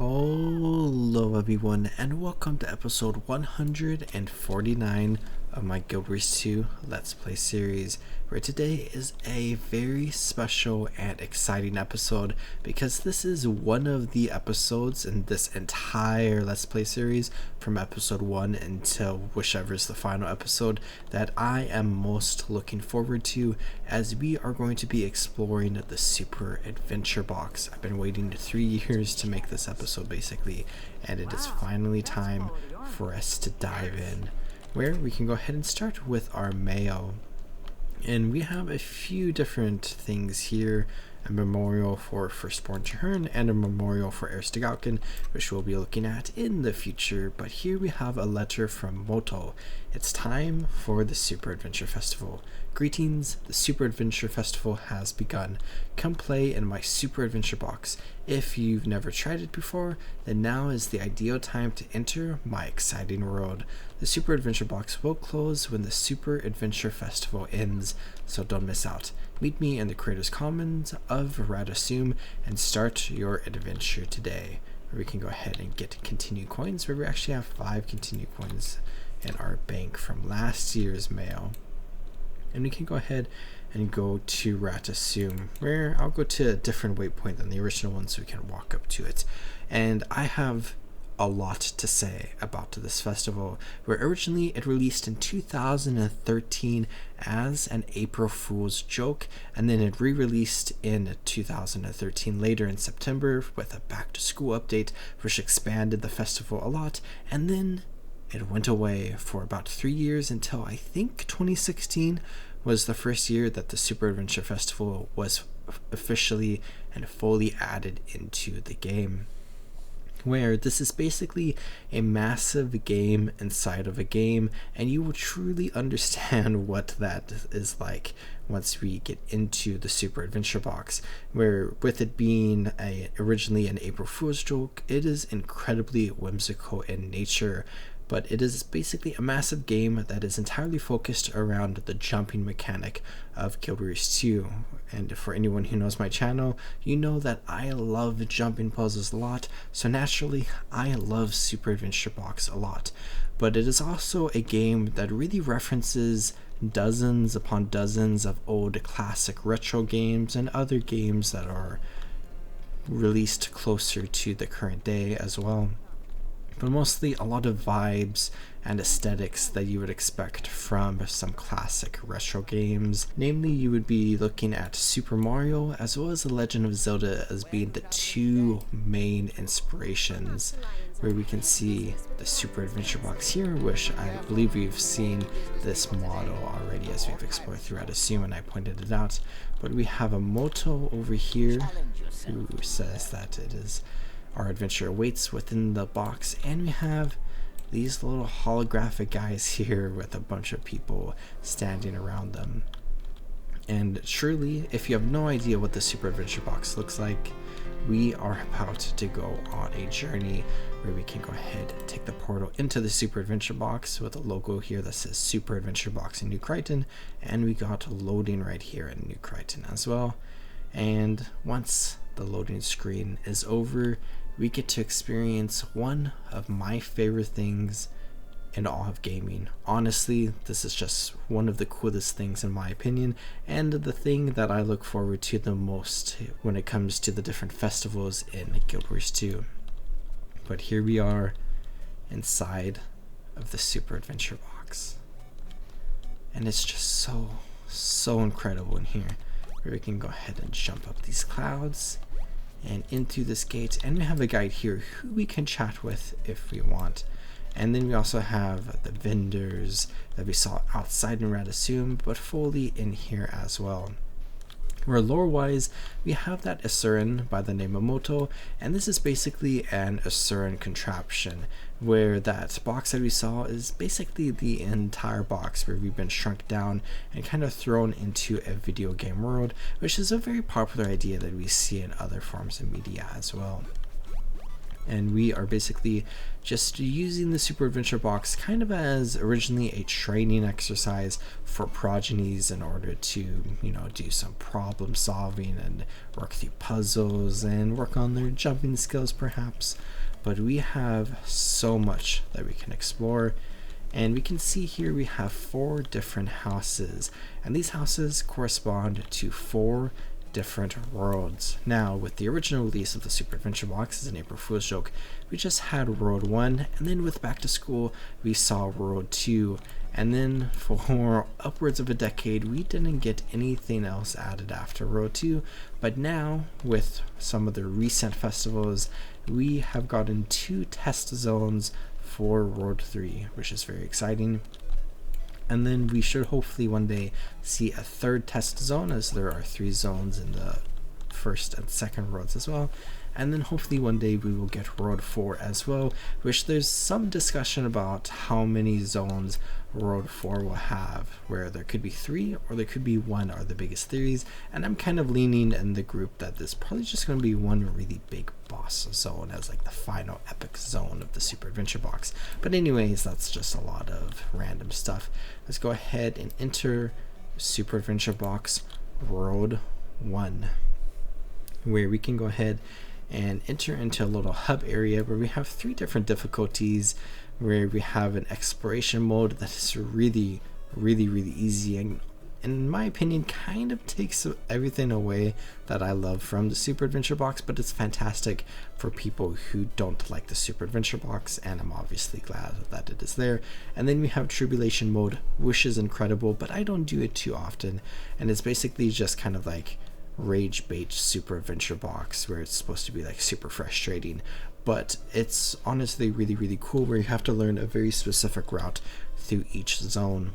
Hello everyone and welcome to episode 149 of my Guild Wars 2 Let's Play series, where today is a very special and exciting episode because this is one of the episodes in this entire Let's Play series from episode 1 until whichever is the final episode that I am most looking forward to, as we are going to be exploring the Super Adventure Box. I've been waiting 3 years to make this episode basically, and it is finally time for us to dive in, where we can go ahead and start with our mail. And we have a few different things here: a memorial for Firstborn Chahern and a memorial for Erstegalkin, which we'll be looking at in the future. But here we have a letter from Moto. It's time for the Super Adventure Festival. Greetings, the Super Adventure Festival has begun. Come play in my Super Adventure Box. If you've never tried it before, then now is the ideal time to enter my exciting world. The Super Adventure Box will close when the Super Adventure Festival ends, so don't miss out. Meet me in the Creators Commons of Radasum and start your adventure today. We can go ahead and get continue coins, where we actually have 5 continue coins in our bank from last year's mail. And we can go ahead and go to Ratasum, where I'll go to a different waypoint than the original one so we can walk up to it. And I have a lot to say about this festival, where originally it released in 2013 as an April Fool's joke, and then it re-released in 2013 later in September with a back to school update which expanded the festival a lot, and then it went away for about 3 years until I think 2016 was the first year that the Super Adventure Festival was officially and fully added into the game, where this is basically a massive game inside of a game, and you will truly understand what that is like once we get into the Super Adventure Box, where with it being originally an April Fool's joke, it is incredibly whimsical in nature. But it is basically a massive game that is entirely focused around the jumping mechanic of Guild Wars 2. And for anyone who knows my channel, you know that I love jumping puzzles a lot, so naturally I love Super Adventure Box a lot. But it is also a game that really references dozens upon dozens of old classic retro games and other games that are released closer to the current day as well. But mostly a lot of vibes and aesthetics that you would expect from some classic retro games. Namely, you would be looking at Super Mario as well as The Legend of Zelda as being the 2 main inspirations, where we can see the Super Adventure Box here, which I believe we've seen this model already as we've explored throughout Assume, and I pointed it out. But we have a Moto over here who says that it is our adventure awaits within the box, and we have these little holographic guys here with a bunch of people standing around them. And truly, if you have no idea what the Super Adventure Box looks like, we are about to go on a journey where we can go ahead and take the portal into the Super Adventure Box with a logo here that says Super Adventure Box in New Crichton, and we got loading right here in New Crichton as well. And once the loading screen is over, we get to experience one of my favorite things in all of gaming. Honestly, this is just one of the coolest things in my opinion, and the thing that I look forward to the most when it comes to the different festivals in Guild Wars 2. But here we are inside of the Super Adventure Box, and it's just so incredible in here, where we can go ahead and jump up these clouds and in through this gate, and we have a guide here who we can chat with if we want. And then we also have the vendors that we saw outside in Radasum, but fully in here as well. Where lore-wise, we have that Asuran by the name of Moto, and this is basically an Asuran contraption, where that box that we saw is basically the entire box where we've been shrunk down and kind of thrown into a video game world, which is a very popular idea that we see in other forms of media as well. And we are basically just using the Super Adventure Box kind of as originally a training exercise for progenies in order to, do some problem solving and work through puzzles and work on their jumping skills perhaps. But we have so much that we can explore. And we can see here we have 4 different houses, and these houses correspond to 4 different worlds. Now, with the original release of the Super Adventure Box as an April Fool's joke, we just had World 1, and then with Back to School, we saw World 2, and then for upwards of a decade, we didn't get anything else added after World 2, but now, with some of the recent festivals, we have gotten 2 test zones for World 3, which is very exciting. And then we should hopefully one day see a 3rd test zone, as there are 3 zones in the 1st and 2nd worlds as well. And then hopefully one day we will get World 4 as well, which there's some discussion about how many zones World 4 will have, where there could be 3 or there could be 1 are the biggest theories, and I'm kind of leaning in the group that there's probably just going to be one really big boss zone as like the final epic zone of the Super Adventure Box. But anyways, that's just a lot of random stuff. Let's go ahead and enter Super Adventure Box World 1, where we can go ahead and enter into a little hub area where we have 3 different difficulties, where we have an exploration mode that is really easy, and in my opinion kind of takes everything away that I love from the Super Adventure Box, but it's fantastic for people who don't like the Super Adventure Box, and I'm obviously glad that it is there. And then we have Tribulation mode, which is incredible, but I don't do it too often, and it's basically just kind of like rage bait Super Adventure Box, where it's supposed to be like super frustrating, but it's honestly really cool, where you have to learn a very specific route through each zone.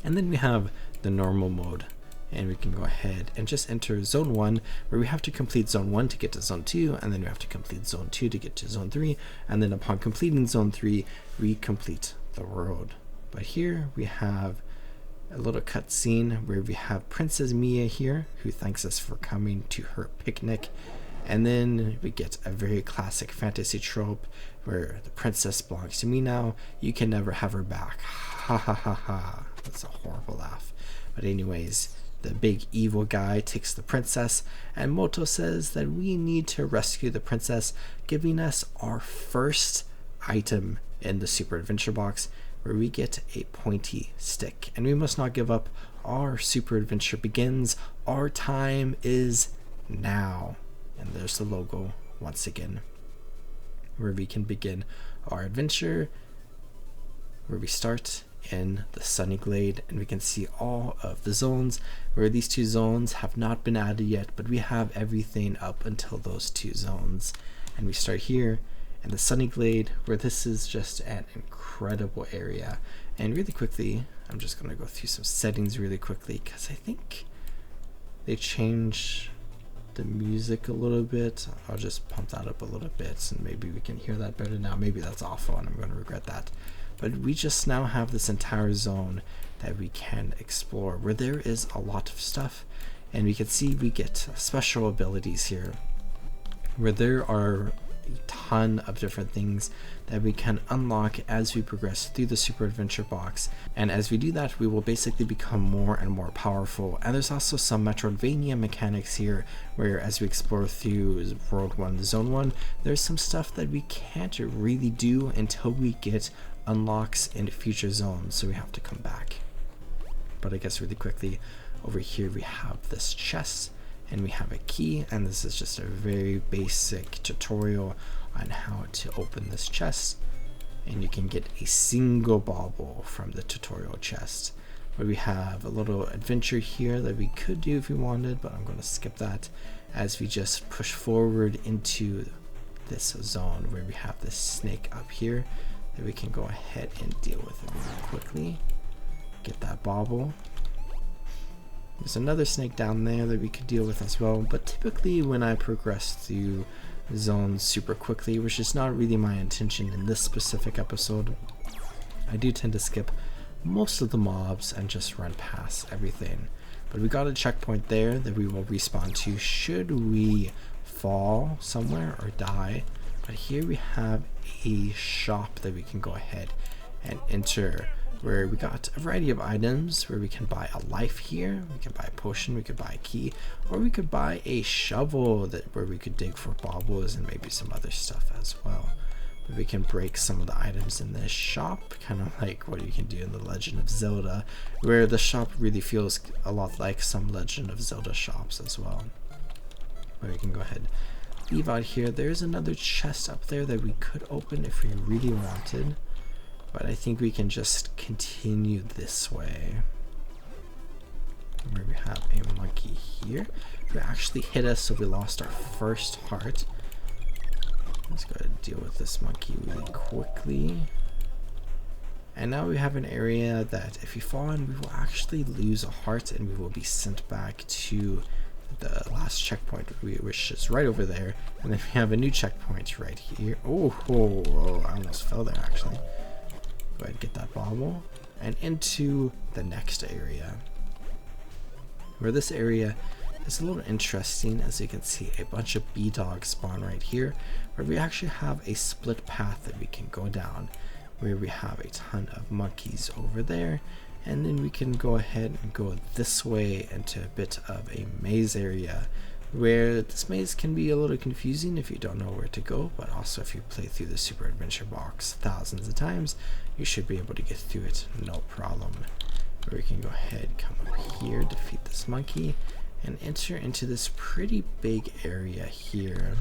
And then we have the normal mode, and we can go ahead and just enter zone 1, where we have to complete zone 1 to get to zone 2, and then we have to complete zone 2 to get to zone 3, and then upon completing zone 3 we complete the world. But here we have a little cutscene where we have Princess Mia here, who thanks us for coming to her picnic. And then we get a very classic fantasy trope where the princess belongs to me now, you can never have her back. Ha ha ha ha. That's a horrible laugh. But anyways, the big evil guy takes the princess, and Moto says that we need to rescue the princess, giving us our first item in the Super Adventure Box, where we get a pointy stick. And we must not give up. Our super adventure begins. Our time is now. And there's the logo once again, where we can begin our adventure, where we start in the sunny glade, and we can see all of the zones, where these 2 zones have not been added yet, but we have everything up until those 2 zones. And we start here in the sunny glade, where this is just an incredible area. And really quickly, I'm just going to go through some settings really quickly, because I think they change the music a little bit. I'll just pump that up a little bit, and maybe we can hear that better now. Maybe that's awful and I'm going to regret that. But we just now have this entire zone that we can explore, where there is a lot of stuff, and we can see we get special abilities here, where there are a ton of different things that we can unlock as we progress through the Super Adventure Box. And as we do that, we will basically become more and more powerful. And there's also some Metroidvania mechanics here, where as we explore through World 1, Zone 1, there's some stuff that we can't really do until we get unlocks in future zones, so we have to come back. But I guess really quickly, over here we have this chest, and we have a key, and this is just a very basic tutorial on how to open this chest, and you can get a single bauble from the tutorial chest. But we have a little adventure here that we could do if we wanted, but I'm going to skip that, as we just push forward into this zone where we have this snake up here that we can go ahead and deal with it really quickly. Get that bauble. There's another snake down there that we could deal with as well, but typically when I progress through zones super quickly, which is not really my intention in this specific episode, I do tend to skip most of the mobs and just run past everything. But we got a checkpoint there that we will respawn to should we fall somewhere or die. But here we have a shop that we can go ahead and enter, where we got a variety of items, where we can buy a life here, we can buy a potion, we could buy a key, or we could buy a shovel where we could dig for baubles and maybe some other stuff as well. But we can break some of the items in this shop, kind of like what you can do in the Legend of Zelda, where the shop really feels a lot like some Legend of Zelda shops as well. Where we can go ahead, leave out here. There's another chest up there that we could open if we really wanted, but I think we can just continue this way. Where we have a monkey here who actually hit us, so we lost our first heart. Let's go ahead and deal with this monkey really quickly. And now we have an area that if you fall in, we will actually lose a heart and we will be sent back to the last checkpoint, which is right over there. And then we have a new checkpoint right here. Oh, I almost fell there actually. Go ahead and get that bauble and into the next area, where this area is a little interesting. As you can see, a bunch of bee dogs spawn right here, where we actually have a split path that we can go down, where we have a ton of monkeys over there, and then we can go ahead and go this way into a bit of a maze area, where this maze can be a little confusing if you don't know where to go, but also if you play through the Super Adventure Box thousands of times, you should be able to get through it no problem. Where we can go ahead, come up here, defeat this monkey, and enter into this pretty big area here,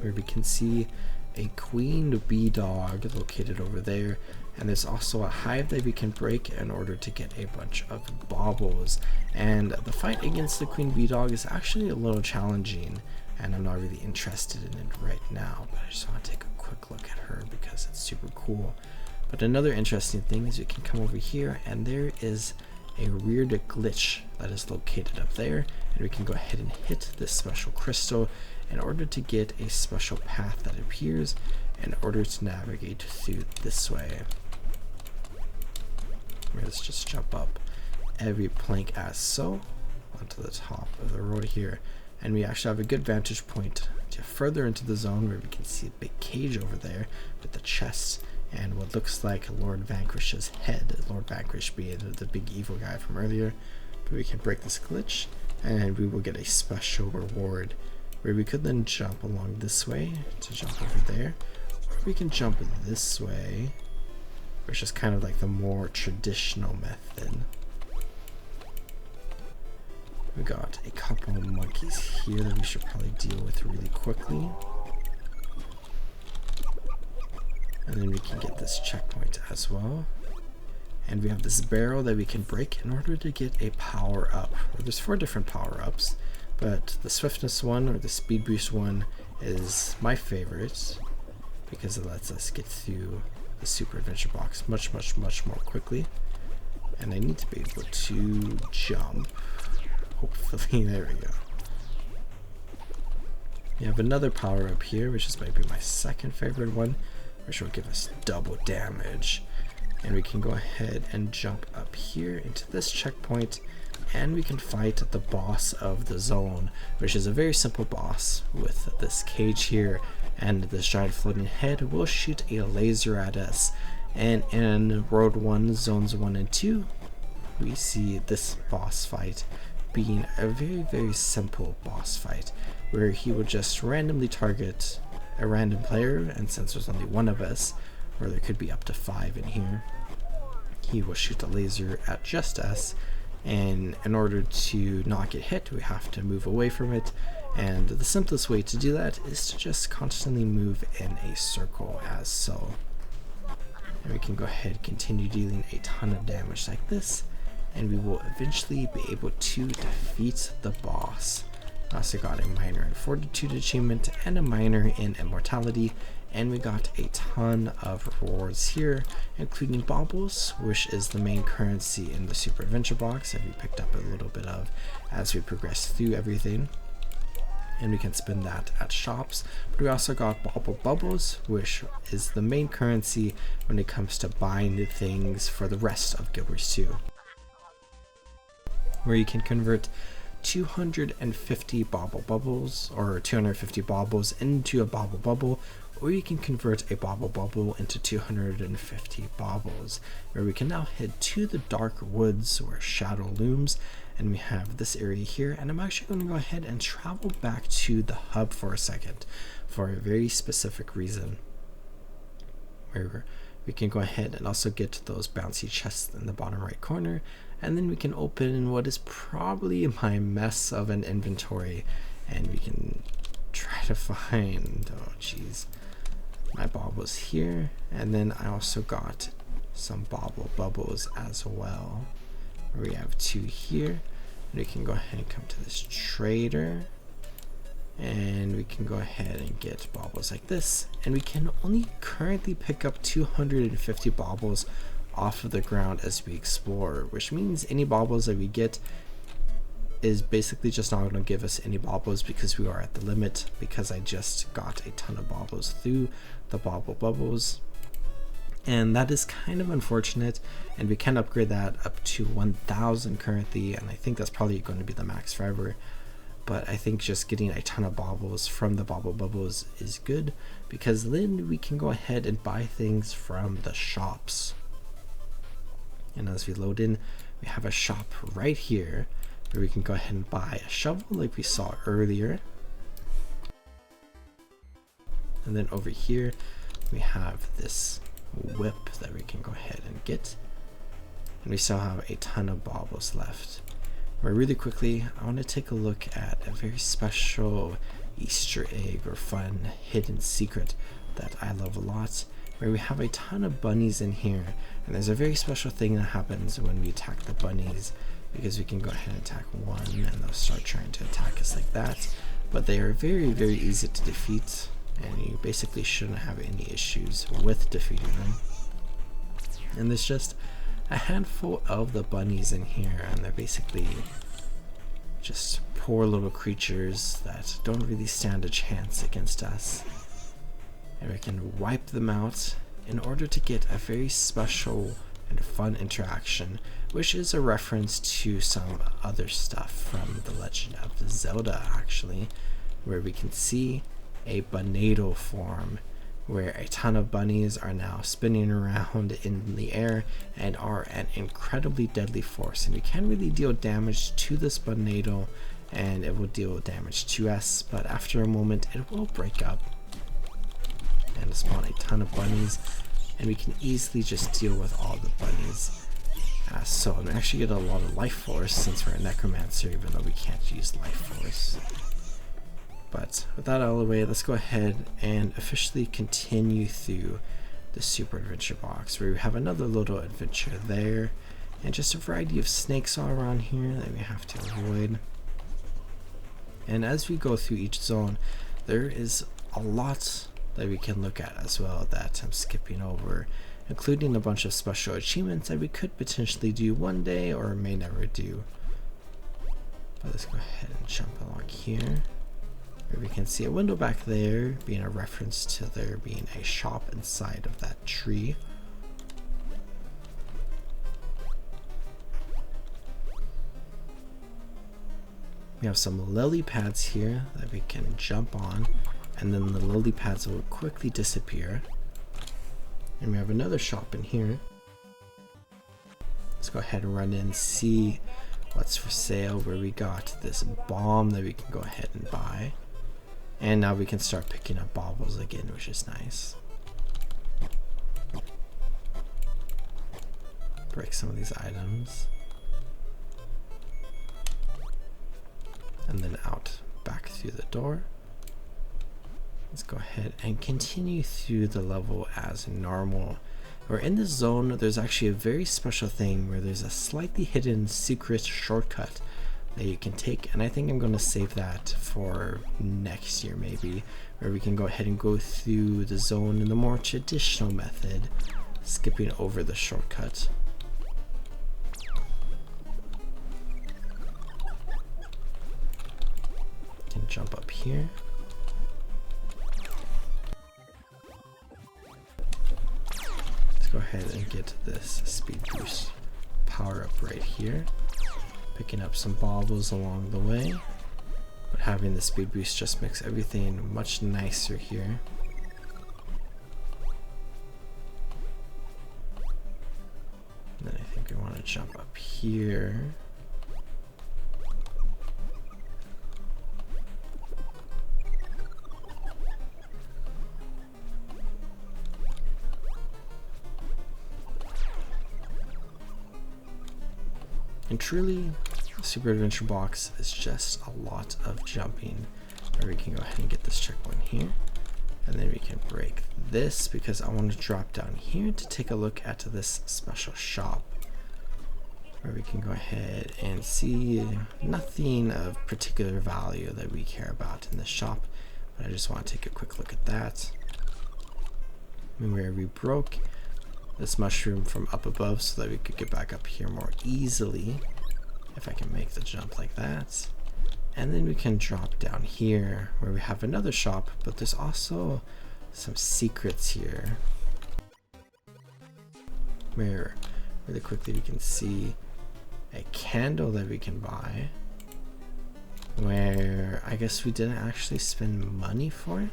where we can see a queen bee dog located over there, and there's also a hive that we can break in order to get a bunch of baubles. And the fight against the queen bee dog is actually a little challenging, and I'm not really interested in it right now, but I just want to take a quick look at her because it's super cool. But another interesting thing is you can come over here, and there is a weird glitch that is located up there, and we can go ahead and hit this special crystal in order to get a special path that appears in order to navigate through this way. Let's just jump up every plank as so onto the top of the road here, and we actually have a good vantage point to further into the zone, where we can see a big cage over there with the chest and what looks like Lord Vanquish's head, Lord Vanquish being the big evil guy from earlier. But we can break this glitch and we will get a special reward, where we could then jump along this way to jump over there, or we can jump this way, which is kind of like the more traditional method. We got a couple of monkeys here that we should probably deal with really quickly. And then we can get this checkpoint as well. And we have this barrel that we can break in order to get a power up. There's 4 different power ups, but the swiftness one, or the speed boost one, is my favorite because it lets us get through the Super Adventure Box much more quickly. And I need to be able to jump. Hopefully, there we go. We have another power up here, which is maybe my second favorite one, which will give us double damage. And we can go ahead and jump up here into this checkpoint, and we can fight the boss of the zone, which is a very simple boss with this cage here, and this giant floating head will shoot a laser at us. And in Road 1, Zones 1 and 2, we see this boss fight being a very simple boss fight, where he will just randomly target a random player, and since there's only one of us, or there could be up to 5 in here, he will shoot a laser at just us, and in order to not get hit, we have to move away from it. And the simplest way to do that is to just constantly move in a circle as so. And we can go ahead and continue dealing a ton of damage like this, and we will eventually be able to defeat the boss. I also got a minor in Fortitude achievement and a minor in Immortality, and we got a ton of rewards here, including baubles, which is the main currency in the Super Adventure Box that we picked up a little bit of as we progressed through everything. And we can spend that at shops, but we also got bauble bubbles, which is the main currency when it comes to buying the things for the rest of Guild Wars 2, where you can convert 250 bobble bubbles, or 250 baubles into a bobble bubble, or you can convert a bobble bubble into 250 baubles, where we can now head to the dark woods where shadow looms. And we have this area here, and I'm actually going to go ahead and travel back to the hub for a second for a very specific reason, where we can go ahead and also get those bouncy chests in the bottom right corner, and then we can open what is probably my mess of an inventory, and we can try to find, oh geez, my baubles here. And then I also got some bobble bubbles as well. We have 2 here, and we can go ahead and come to this trader, and we can go ahead and get baubles like this, and we can only currently pick up 250 baubles off of the ground as we explore, which means any baubles that we get is basically just not going to give us any baubles because we are at the limit, because I just got a ton of baubles through the bobble bubbles. And that is kind of unfortunate, and we can upgrade that up to 1000 currently, and I think that's probably going to be the max forever. But I think just getting a ton of baubles from the bobble bubbles is good, because then we can go ahead and buy things from the shops. And as we load in, we have a shop right here where we can go ahead and buy a shovel like we saw earlier. And then over here we have this whip that we can go ahead and get, and we still have a ton of baubles left. But really quickly, I want to take a look at a very special Easter egg or fun hidden secret that I love a lot, where we have a ton of bunnies in here, and there's a very special thing that happens when we attack the bunnies, because we can go ahead and attack one and they'll start trying to attack us like that. But they are very easy to defeat, and you basically shouldn't have any issues with defeating them. And there's just a handful of the bunnies in here, and they're basically just poor little creatures that don't really stand a chance against us. And we can wipe them out in order to get a very special and fun interaction, which is a reference to some other stuff from The Legend of Zelda actually, where we can see a bunado form, where a ton of bunnies are now spinning around in the air and are an incredibly deadly force, and we can really deal damage to this bunado, and it will deal damage to us, but after a moment it will break up and spawn a ton of bunnies, and we can easily just deal with all the bunnies. So we actually get a lot of life force since we're a necromancer, even though we can't use life force. But with that out of the way, let's go ahead and officially continue through the Super Adventure box, where we have another little adventure there, and just a variety of snakes all around here that we have to avoid. And as we go through each zone, there is a lot that we can look at as well that I'm skipping over, including a bunch of special achievements that we could potentially do one day or may never do. But let's go ahead and jump along here, where we can see a window back there being a reference to there being a shop inside of that tree. We have some lily pads here that we can jump on, and then the lily pads will quickly disappear. And we have another shop in here. Let's go ahead and run in and see what's for sale, where we got this bomb that we can go ahead and buy. And now we can start picking up baubles again, which is nice. Break some of these items. And then out back through the door. Let's go ahead and continue through the level as normal. Where in this zone, there's actually a very special thing where there's a slightly hidden secret shortcut that you can take, and I think I'm going to save that for next year maybe, where we can go ahead and go through the zone in the more traditional method, skipping over the shortcut. Can jump up here. Let's go ahead and get this speed boost power up right here. picking up some baubles along the way. But having the speed boost just makes everything much nicer here. And then I think we want to jump up here. And truly, the Super Adventure Box is just a lot of jumping, where we can go ahead and get this checkpoint here. And then we can break this because I want to drop down here to take a look at this special shop, where we can go ahead and see nothing of particular value that we care about in this shop. But I just want to take a quick look at that. Where we broke this mushroom from up above so that we could get back up here more easily, if I can make the jump like that. And then we can drop down here where we have another shop, but there's also some secrets here where really quickly we can see a candle that we can buy, where I guess we didn't actually spend money for it.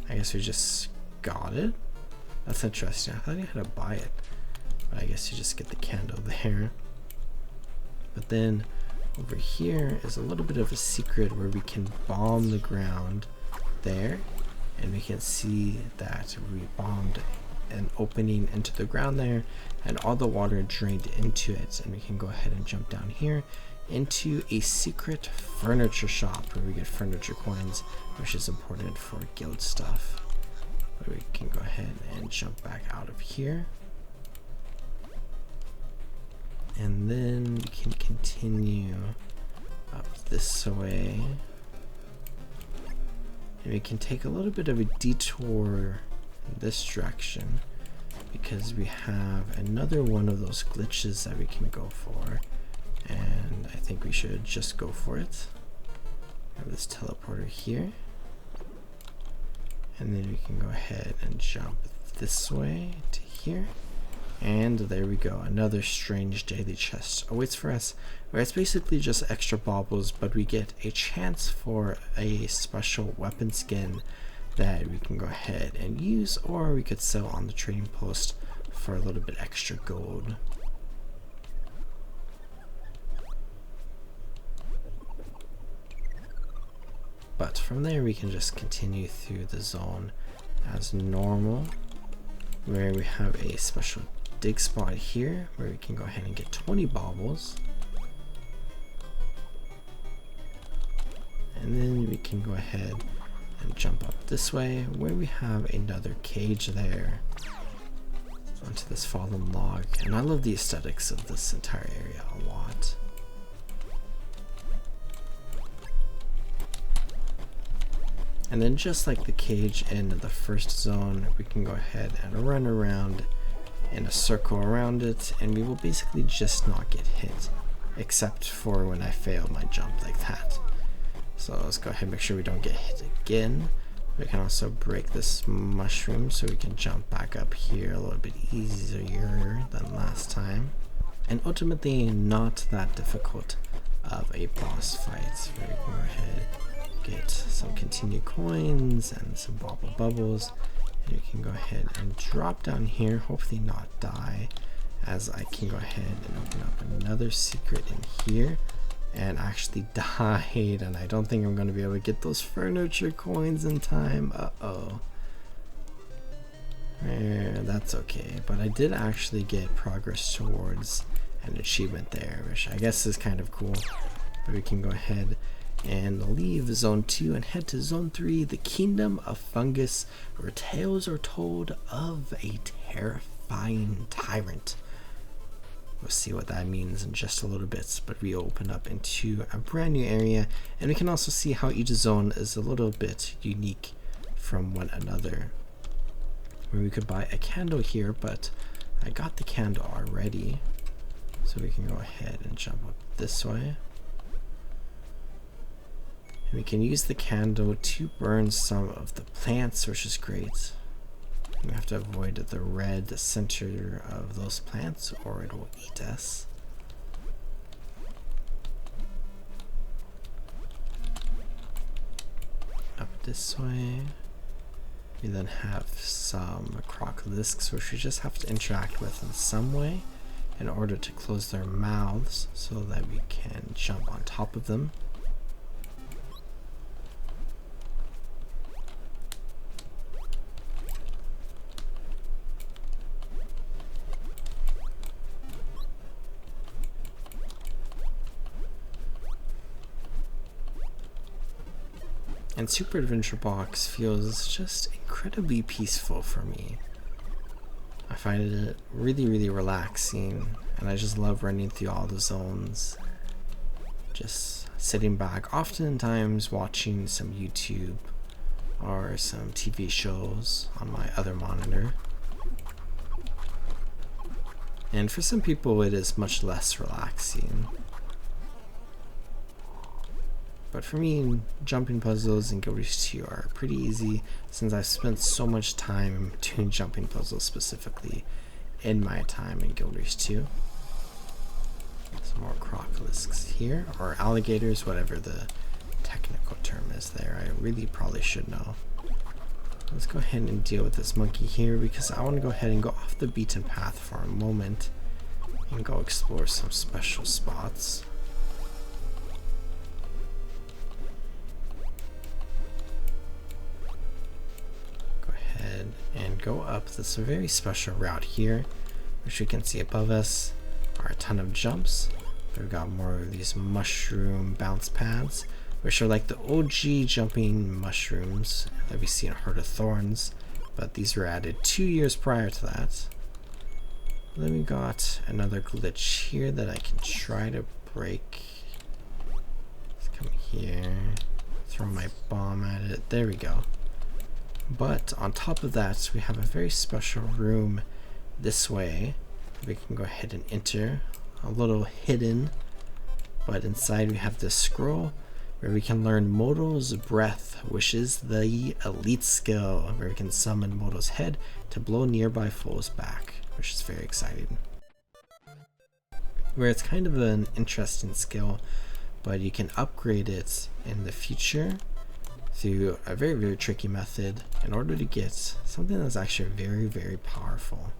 I guess we just got it. That's interesting. I thought you had to buy it, but I guess you just get the candle there. But then over here is a little bit of a secret where we can bomb the ground there, and we can see that we bombed an opening into the ground there, and all the water drained into it. And we can go ahead and jump down here into a secret furniture shop where we get furniture coins, which is important for guild stuff. We can go ahead and jump back out of here, and then we can continue up this way, and we can take a little bit of a detour in this direction because we have another one of those glitches that we can go for, and I think we should just go for it. We have this teleporter here. And then we can go ahead and jump this way to here. And there we go. Another strange daily chest awaits for us, where it's basically just extra baubles, but we get a chance for a special weapon skin that we can go ahead and use, or we could sell on the trading post for a little bit extra gold. But from there we can just continue through the zone as normal, where we have a special dig spot here where we can go ahead and get 20 baubles. And then we can go ahead and jump up this way where we have another cage there onto this fallen log. And I love the aesthetics of this entire area a lot. And then just like the cage in the first zone, we can go ahead and run around in a circle around it, and we will basically just not get hit, except for when I fail my jump like that. So let's go ahead and make sure we don't get hit again. We can also break this mushroom so we can jump back up here a little bit easier than last time. And ultimately not that difficult of a boss fight. So we can go ahead, get some continued coins and some bubbles, and you can go ahead and drop down here, hopefully not die, as I can go ahead and open up another secret in here, and actually died, and I don't think I'm going to be able to get those furniture coins in time. That's okay, but I did actually get progress towards an achievement there, which I guess is kind of cool. But we can go ahead and leave zone 2 and head to zone 3, the Kingdom of Fungus, where tales are told of a terrifying tyrant. We'll see what that means in just a little bit, but we open up into a brand new area, and we can also see how each zone is a little bit unique from one another. Where we could buy a candle here, but I got the candle already, so we can go ahead and jump up this way. And we can use the candle to burn some of the plants, which is great. We have to avoid the red center of those plants or it will eat us. this way. We then have some crocodilisks which we just have to interact with in some way in order to close their mouths so that we can jump on top of them. And Super Adventure Box feels just incredibly peaceful for me. I find it really relaxing, and I just love running through all the zones. Just sitting back, oftentimes watching some YouTube or some TV shows on my other monitor. And for some people it is much less relaxing. But for me, jumping puzzles in Guild Wars 2 are pretty easy since I've spent so much time doing jumping puzzles specifically in my time in Guild Wars 2. Some more crocodilisks here, or alligators, whatever the technical term is there. I really probably should know. Let's go ahead and deal with this monkey here because I want to go ahead and go off the beaten path for a moment and go explore some special spots. And go up this very special route here, which we can see above us are a ton of jumps. We've got more of these mushroom bounce pads, which are like the OG jumping mushrooms that we see in Heart of Thorns, but these were added 2 years prior to that. Then we got another glitch here that I can try to break. Let's come here, throw my bomb at it. There we go. But on top of that, we have a very special room this way. We can go ahead and enter, a little hidden, but inside we have this scroll where we can learn Moto's Breath, which is the elite skill where we can summon Moto's head to blow nearby foes back, which is very exciting. Where it's kind of an interesting skill, but you can upgrade it in the future through a very tricky method in order to get something that's actually very powerful.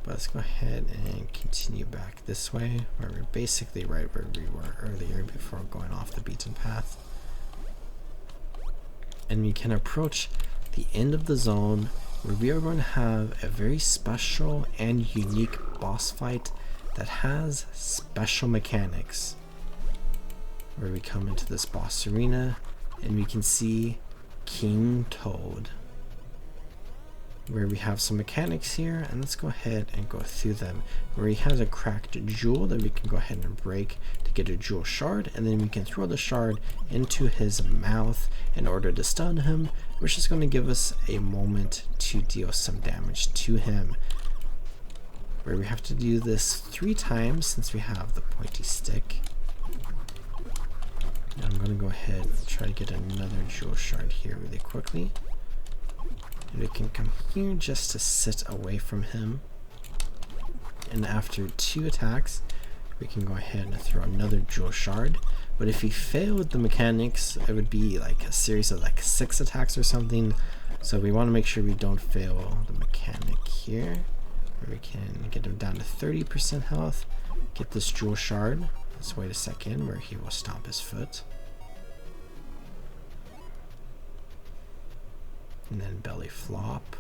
But let's go ahead and continue back this way, where we're basically right where we were earlier before going off the beaten path. And we can approach the end of the zone where we are going to have a very special and unique boss fight that has special mechanics. Where we come into this boss arena and we can see King Toad, where we have some mechanics here, and let's go ahead and go through them. Where he has a cracked jewel that we can go ahead and break to get a jewel shard, and then we can throw the shard into his mouth in order to stun him, which is going to give us a moment to deal some damage to him. Where we have to do this 3 times since we have the pointy stick. I'm going to go ahead and try to get another jewel shard here really quickly. And we can come here just to sit away from him. And after 2 attacks, we can go ahead and throw another jewel shard. But if he failed the mechanics, it would be like a series of like 6 attacks or something. So we want to make sure we don't fail the mechanic here. Where we can get him down to 30% health. Get this jewel shard. Let's wait a second where he will stomp his foot. And then belly flop.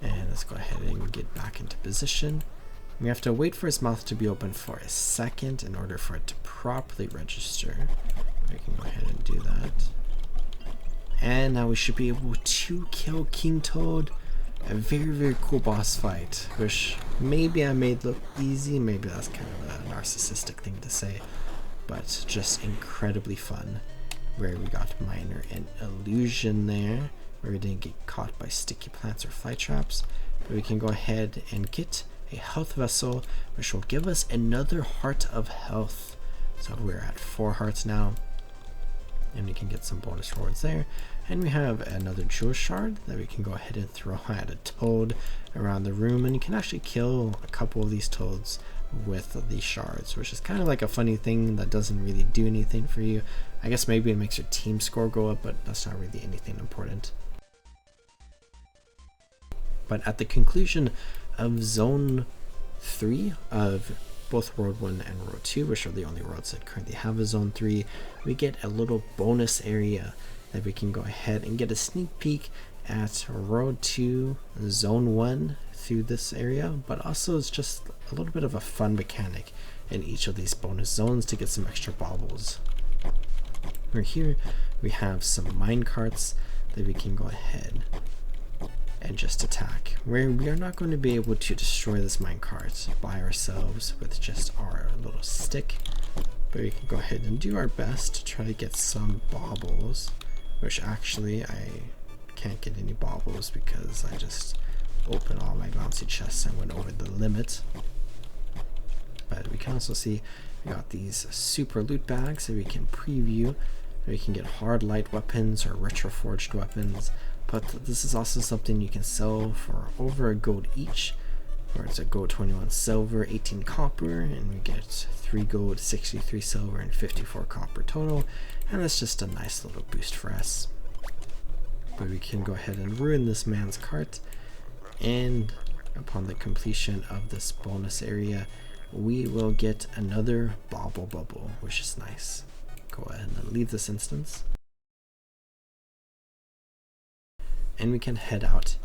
And let's go ahead and get back into position. We have to wait for his mouth to be open for a second in order for it to properly register. We can go ahead and do that. And now we should be able to kill King Toad. A very cool boss fight, which maybe I made look easy, maybe that's kind of a narcissistic thing to say, but just incredibly fun. Where we got minor and illusion there, where we didn't get caught by sticky plants or fly traps. But we can go ahead and get a health vessel, which will give us another heart of health. So we're at 4 hearts now, and we can get some bonus rewards there. And we have another jewel shard that we can go ahead and throw at a toad around the room, and you can actually kill a couple of these toads with the shards, which is kind of like a funny thing that doesn't really do anything for you. I guess maybe it makes your team score go up, but that's not really anything important. But at the conclusion of Zone 3 of both World 1 and World 2, which are the only worlds that currently have a Zone 3, we get a little bonus area that we can go ahead and get a sneak peek at World 2 Zone 1 through this area, but also it's just a little bit of a fun mechanic in each of these bonus zones to get some extra baubles. Right here we have some mine carts that we can go ahead and just attack, where we are not going to be able to destroy this minecart by ourselves with just our little stick, but we can go ahead and do our best to try to get some baubles, which actually I can't get any baubles because I just opened all my bouncy chests and went over the limit. But we can also see we got these super loot bags that we can preview. We can get hard light weapons or retroforged weapons, but this is also something you can sell for over a gold each, where it's a gold 21 silver, 18 copper, and we get 3 gold, 63 silver, and 54 copper total, and that's just a nice little boost for us. But we can go ahead and ruin this man's cart, and upon the completion of this bonus area, we will get another bauble bubble, which is nice. Go ahead and leave this instance. And we can head out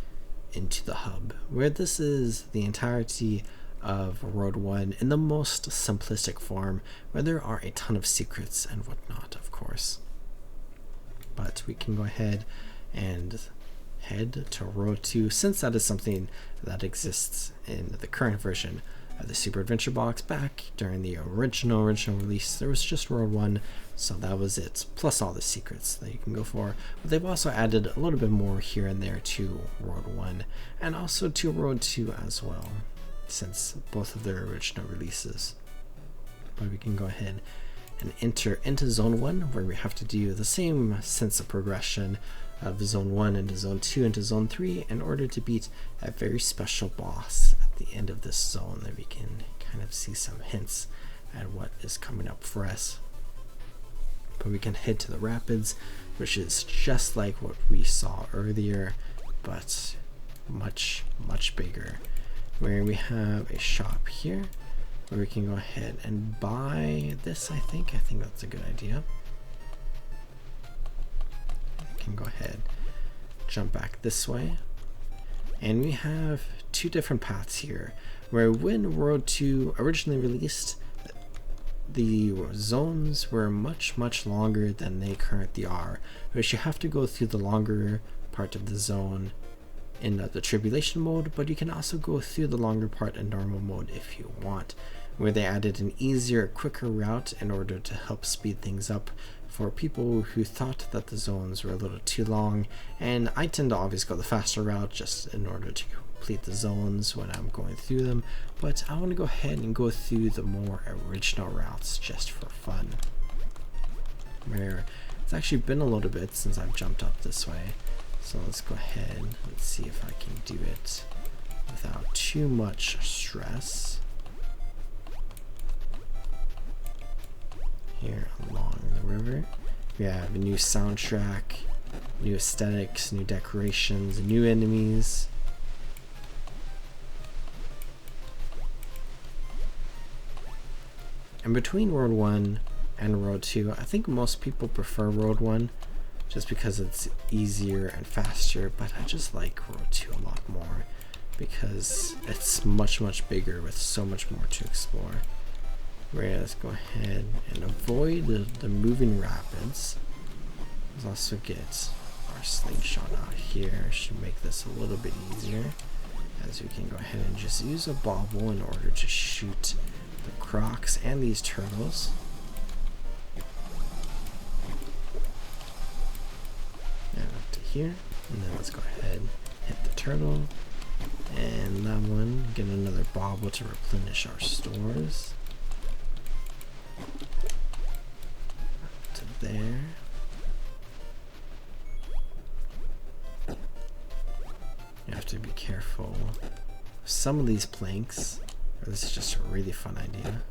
into the hub, where this is the entirety of World 1 in the most simplistic form, where there are a ton of secrets and whatnot, of course. But we can go ahead and head to World 2, since that is something that exists in the current version of the Super Adventure Box. Back during the original release, there was just World 1, so that was it, plus all the secrets that you can go for. But they've also added a little bit more here and there to World 1, and also to World 2 as well, since both of their original releases. But we can go ahead and enter into Zone 1, where we have to do the same sense of progression of Zone 1 into Zone 2 into Zone 3 in order to beat a very special boss at the end of this zone that we can kind of see some hints at what is coming up for us. But we can head to the rapids, which is just like what we saw earlier, but much bigger, where we have a shop here where we can go ahead and buy this. I think that's a good idea. We can go ahead, jump back this way, and we have two different paths here, where when World 2 originally released, the zones were much longer than they currently are, which you have to go through the longer part of the zone in the tribulation mode, but you can also go through the longer part in normal mode if you want, where they added an easier, quicker route in order to help speed things up for people who thought that the zones were a little too long. And I tend to always go the faster route just in order to complete the zones when I'm going through them, but I want to go ahead and go through the more original routes just for fun, where it's actually been a little bit since I've jumped up this way. So let's go ahead and see if I can do it without too much stress. Here along the river, we have a new soundtrack, new aesthetics, new decorations, new enemies. And between World 1 and World 2, I think most people prefer World 1 just because it's easier and faster, but I just like World 2 a lot more because it's much bigger with so much more to explore. Let's go ahead and avoid the moving rapids. Let's also get our slingshot out here. Should make this a little bit easier, as we can go ahead and just use a bauble in order to shoot the crocs and these turtles. And up to here, and then let's go ahead and hit the turtle, and that one, get another bauble to replenish our stores. Up to there. You have to be careful. Some of these planks This is just a really fun idea.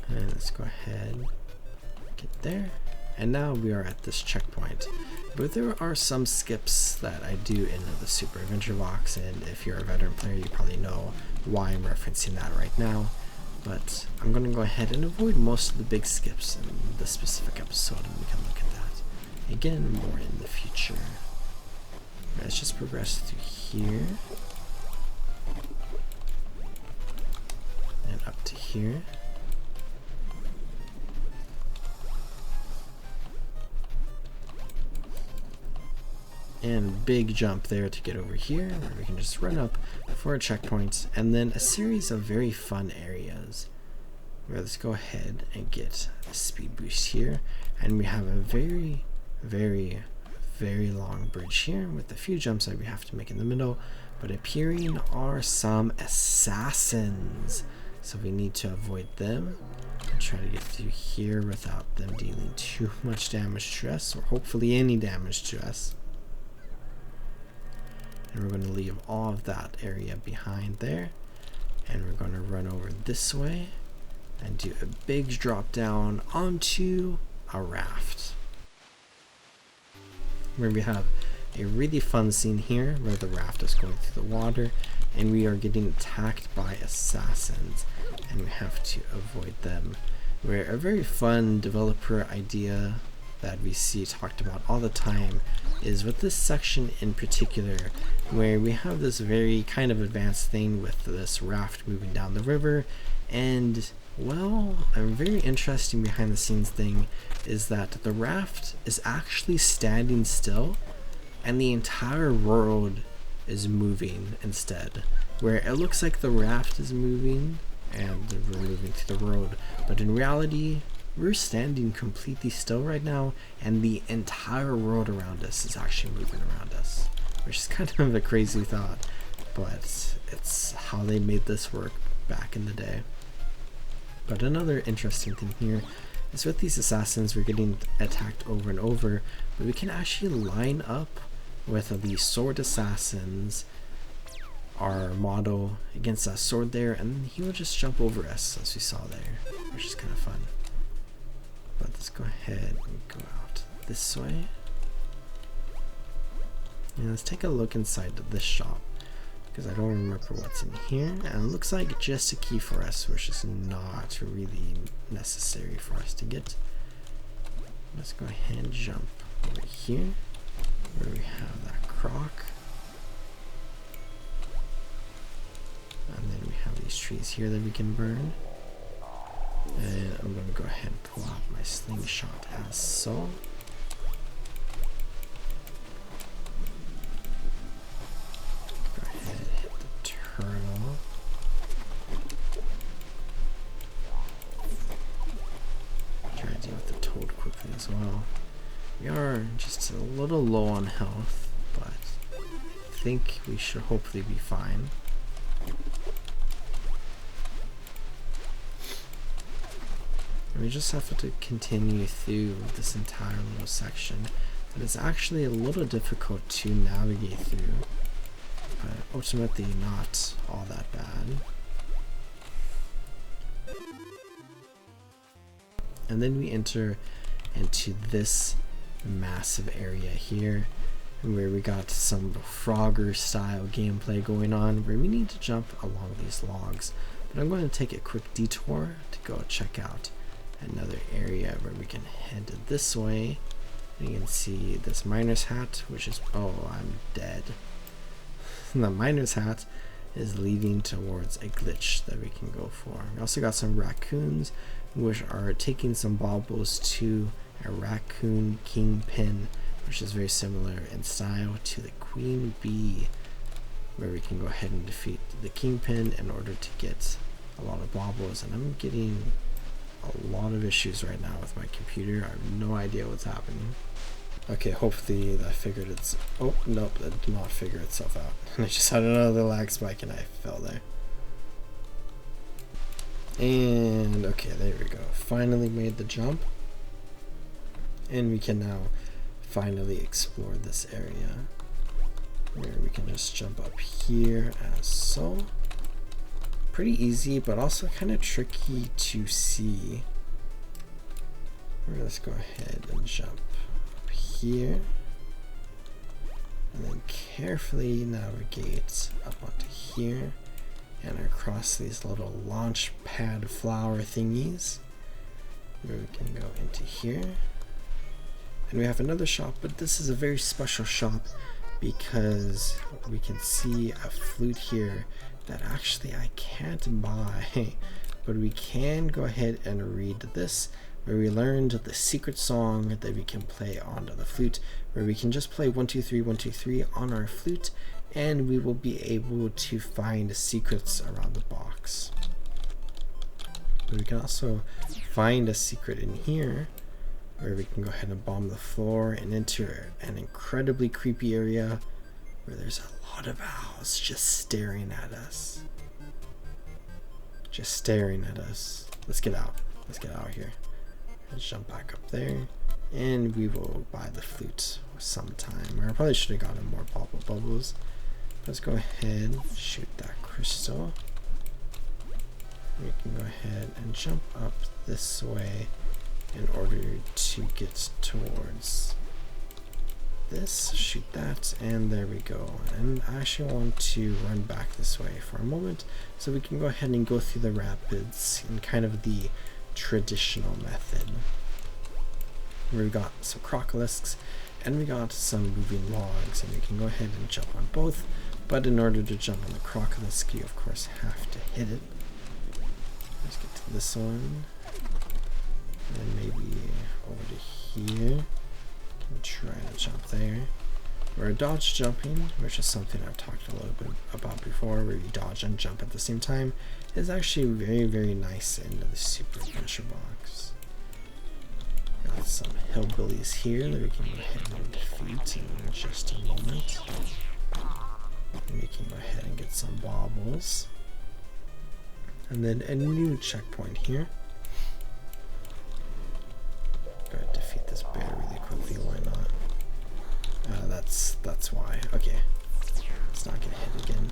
And let's go ahead, get there. And now we are at this checkpoint. But there are some skips that I do in the Super Adventure box, and if you're a veteran player, you probably know why I'm referencing that right now. But I'm going to go ahead and avoid most of the big skips in this specific episode, and we can look at that again more in the future. Let's just progress through here and up to here. And big jump there to get over here, where we can just run up for a checkpoint, and then a series of very fun areas. Where let's go ahead and get a speed boost here, and we have a very, very, very long bridge here with a few jumps that we have to make in the middle, but appearing are some assassins, so we need to avoid them and try to get through here without them dealing too much damage to us, or hopefully any damage to us. And we're going to leave all of that area behind there, and we're going to run over this way and do a big drop down onto a raft, where we have a really fun scene here where the raft is going through the water and we are getting attacked by assassins, and we have to avoid them. Where a very fun developer idea that we see talked about all the time is with this section in particular, where we have this very kind of advanced thing with this raft moving down the river. And well, a very interesting behind the scenes thing is that the raft is actually standing still and the entire road is moving instead, where it looks like the raft is moving and we're moving through the road, but in reality we're standing completely still right now, and the entire world around us is actually moving around us, which is kind of a crazy thought, but it's how they made this work back in the day. But another interesting thing here is with these assassins, we're getting attacked over and over, but we can actually line up with the sword assassins, our model, against that sword there, and he will just jump over us, as we saw there, which is kind of fun. But let's go ahead and go out this way. And let's take a look inside this shop, because I don't remember what's in here. And it looks like just a key for us, which is not really necessary for us to get. Let's go ahead and jump over here, where we have that croc. And then we have these trees here that we can burn. And I'm going to go ahead and pull out my slingshot as so. Go ahead and hit the turtle. Try to deal with the toad quickly as well. We are just a little low on health, but I think we should hopefully be fine. We just have to continue through this entire little section that is actually a little difficult to navigate through, but ultimately not all that bad. And then we enter into this massive area here, where we got some Frogger style gameplay going on, where we need to jump along these logs. But I'm going to take a quick detour to go check out another area where we can head this way. And you can see this miner's hat, which is, oh, I'm dead. The miner's hat is leading towards a glitch that we can go for. We also got some raccoons, which are taking some baubles to a raccoon kingpin, which is very similar in style to the queen bee, where we can go ahead and defeat the kingpin in order to get a lot of baubles. And I'm getting a lot of issues right now with my computer. I have no idea what's happening. Okay, hopefully that figured its... Oh, nope, that did not figure itself out. I just had another lag spike and I fell there. And okay, there we go. Finally made the jump. And we can now finally explore this area, where we can just jump up here as so. Pretty easy, but also kind of tricky to see. Let's go ahead and jump up here. And then carefully navigate up onto here and across these little launch pad flower thingies. Where we can go into here. And we have another shop, but this is a very special shop because we can see a flute here that actually I can't buy, but we can go ahead and read this, where we learned the secret song that we can play on the flute, where we can just play 1 2 3 1 2 3 on our flute, and we will be able to find secrets around the box. But we can also find a secret in here, where we can go ahead and bomb the floor and enter an incredibly creepy area where there's a lot of owls just staring at us. Just staring at us. Let's get out. Let's get out of here. Let's jump back up there, and we will buy the flute sometime. Or I probably should have gotten more bubbles. Let's go ahead and shoot that crystal. We can go ahead and jump up this way in order to get towards this. Shoot that, and there we go. And I actually want to run back this way for a moment so we can go ahead and go through the rapids in kind of the traditional method, where we got some crocolisks and we got some moving logs, and we can go ahead and jump on both. But in order to jump on the crocolisk, you of course have to hit it. Let's get to this one. And maybe over to here. Can try to jump there. We're dodge jumping, which is something I've talked a little bit about before, where you dodge and jump at the same time. It's actually very, very nice in the Super Adventure box. Got some hillbillies here that we can go ahead and defeat in just a moment. And we can go ahead and get some baubles. And then a new checkpoint here. Go ahead and defeat this bear really quickly, why not? That's why. Okay. Let's not get hit again.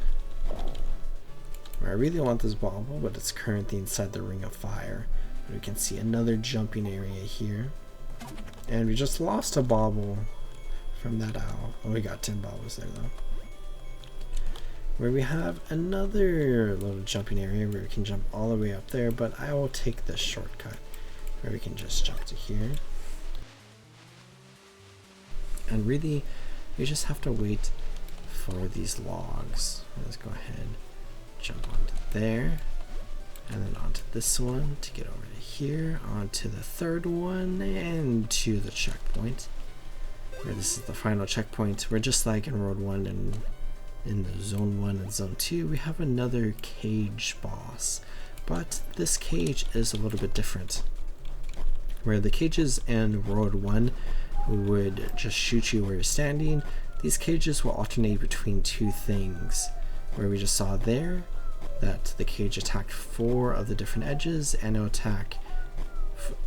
I really want this bauble, but it's currently inside the ring of fire. But we can see another jumping area here. And we just lost a bauble from that owl. Oh, we got 10 baubles there though. Where we have another little jumping area where we can jump all the way up there, but I will take this shortcut where we can just jump to here. And really, we just have to wait for these logs. Let's go ahead, jump onto there, and then onto this one to get over to here, onto the third one, and to the checkpoint. Where this is the final checkpoint. We're just like in Road 1 and in the Zone 1 and Zone 2, we have another cage boss. But this cage is a little bit different. Where the cages in Road 1 would just shoot you where you're standing, these cages will alternate between two things. Where we just saw there that the cage attacked 4 of the different edges, and it'll attack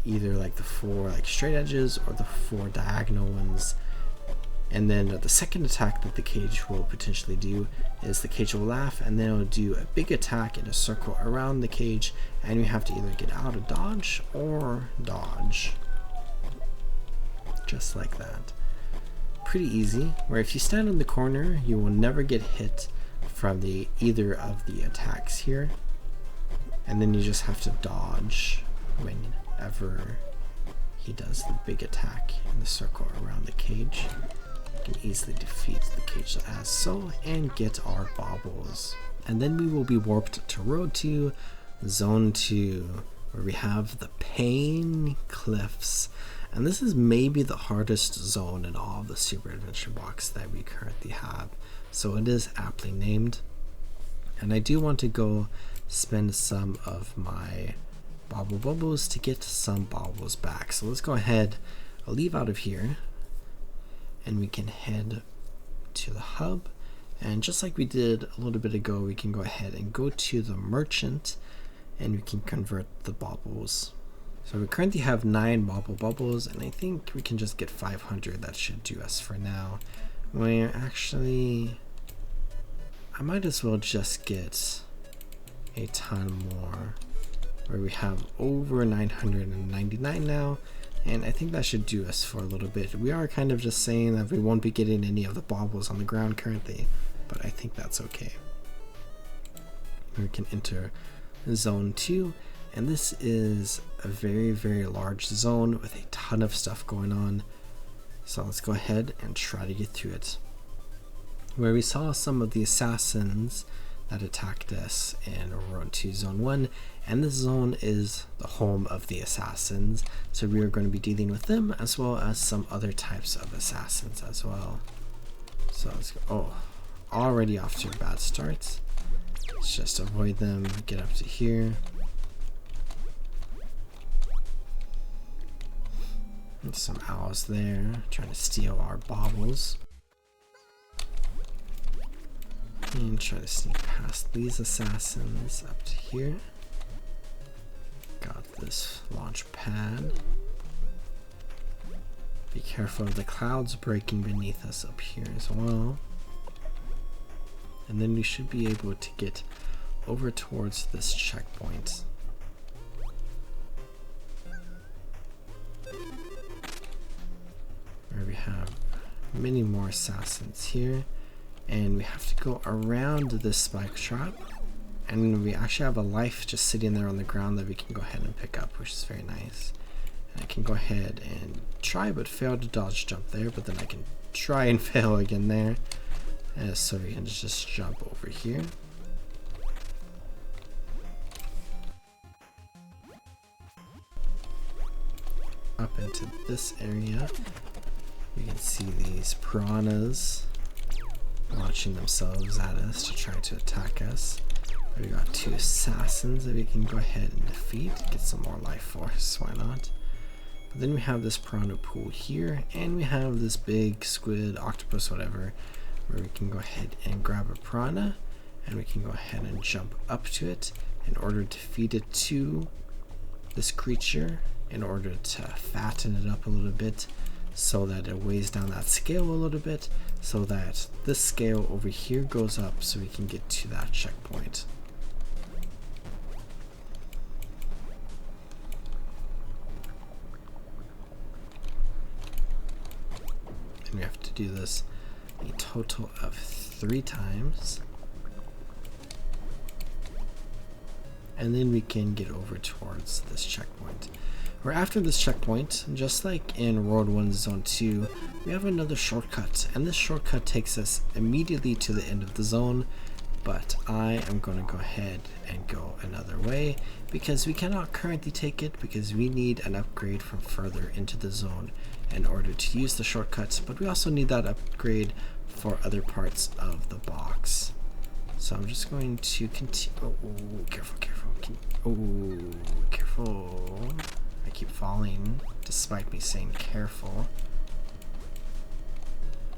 either like the 4 like straight edges or the 4 diagonal ones. And then the second attack that the cage will potentially do is the cage will laugh, and then it'll do a big attack in a circle around the cage, and you have to either get out of dodge or dodge. Just like that. Pretty easy, where if you stand in the corner, you will never get hit from either of the attacks here. And then you just have to dodge whenever he does the big attack in the circle around the cage. Can easily defeat the cage as so and get our baubles. And then we will be warped to Road 2, Zone 2, where we have the Pain Cliffs. And this is maybe the hardest zone in all of the Super Adventure box that we currently have. So it is aptly named. And I do want to go spend some of my bubbles to get some baubles back. So let's go ahead, I'll leave out of here, and we can head to the hub. And just like we did a little bit ago, we can go ahead and go to the merchant, and we can convert the baubles. So we currently have 9 bubbles, and I think we can just get 500. That should do us for now. I might as well just get a ton more, where we have over 999 now, and I think that should do us for a little bit. We are kind of just saying that we won't be getting any of the baubles on the ground currently, but I think that's okay. We can enter zone 2, and this is a very large zone with a ton of stuff going on. So let's go ahead and try to get through it. Where we saw some of the assassins that attacked us in Road 2 Zone 1, and this zone is the home of the assassins, so we are going to be dealing with them as well as some other types of assassins as well. So let's go. Oh, already off to a bad start. Let's just avoid them, get up to here. And some owls there trying to steal our baubles. And try to sneak past these assassins up to here. Got this launch pad. Be careful of the clouds breaking beneath us up here as well. And then we should be able to get over towards this checkpoint. Where we have many more assassins here. And we have to go around this spike trap, and we actually have a life just sitting there on the ground that we can go ahead and pick up, which is very nice. And I can go ahead and try but fail to dodge jump there, but then I can try and fail again there. So we can just jump over here. Up into this area, you can see these piranhas launching themselves at us to try to attack us. We got 2 assassins that we can go ahead and defeat, get some more life force, why not? But then we have this piranha pool here, and we have this big squid, octopus, whatever, where we can go ahead and grab a piranha, and we can go ahead and jump up to it in order to feed it to this creature, in order to fatten it up a little bit, so that it weighs down that scale a little bit, so that this scale over here goes up so we can get to that checkpoint. And we have to do this a total of 3 times. And then we can get over towards this checkpoint. Where after this checkpoint, just like in Road 1 Zone 2, we have another shortcut, and this shortcut takes us immediately to the end of the zone, but I am going to go ahead and go another way because we cannot currently take it because we need an upgrade from further into the zone in order to use the shortcut, but we also need that upgrade for other parts of the box. So I'm just going to continue. Oh, careful. Careful. I keep falling despite me saying careful.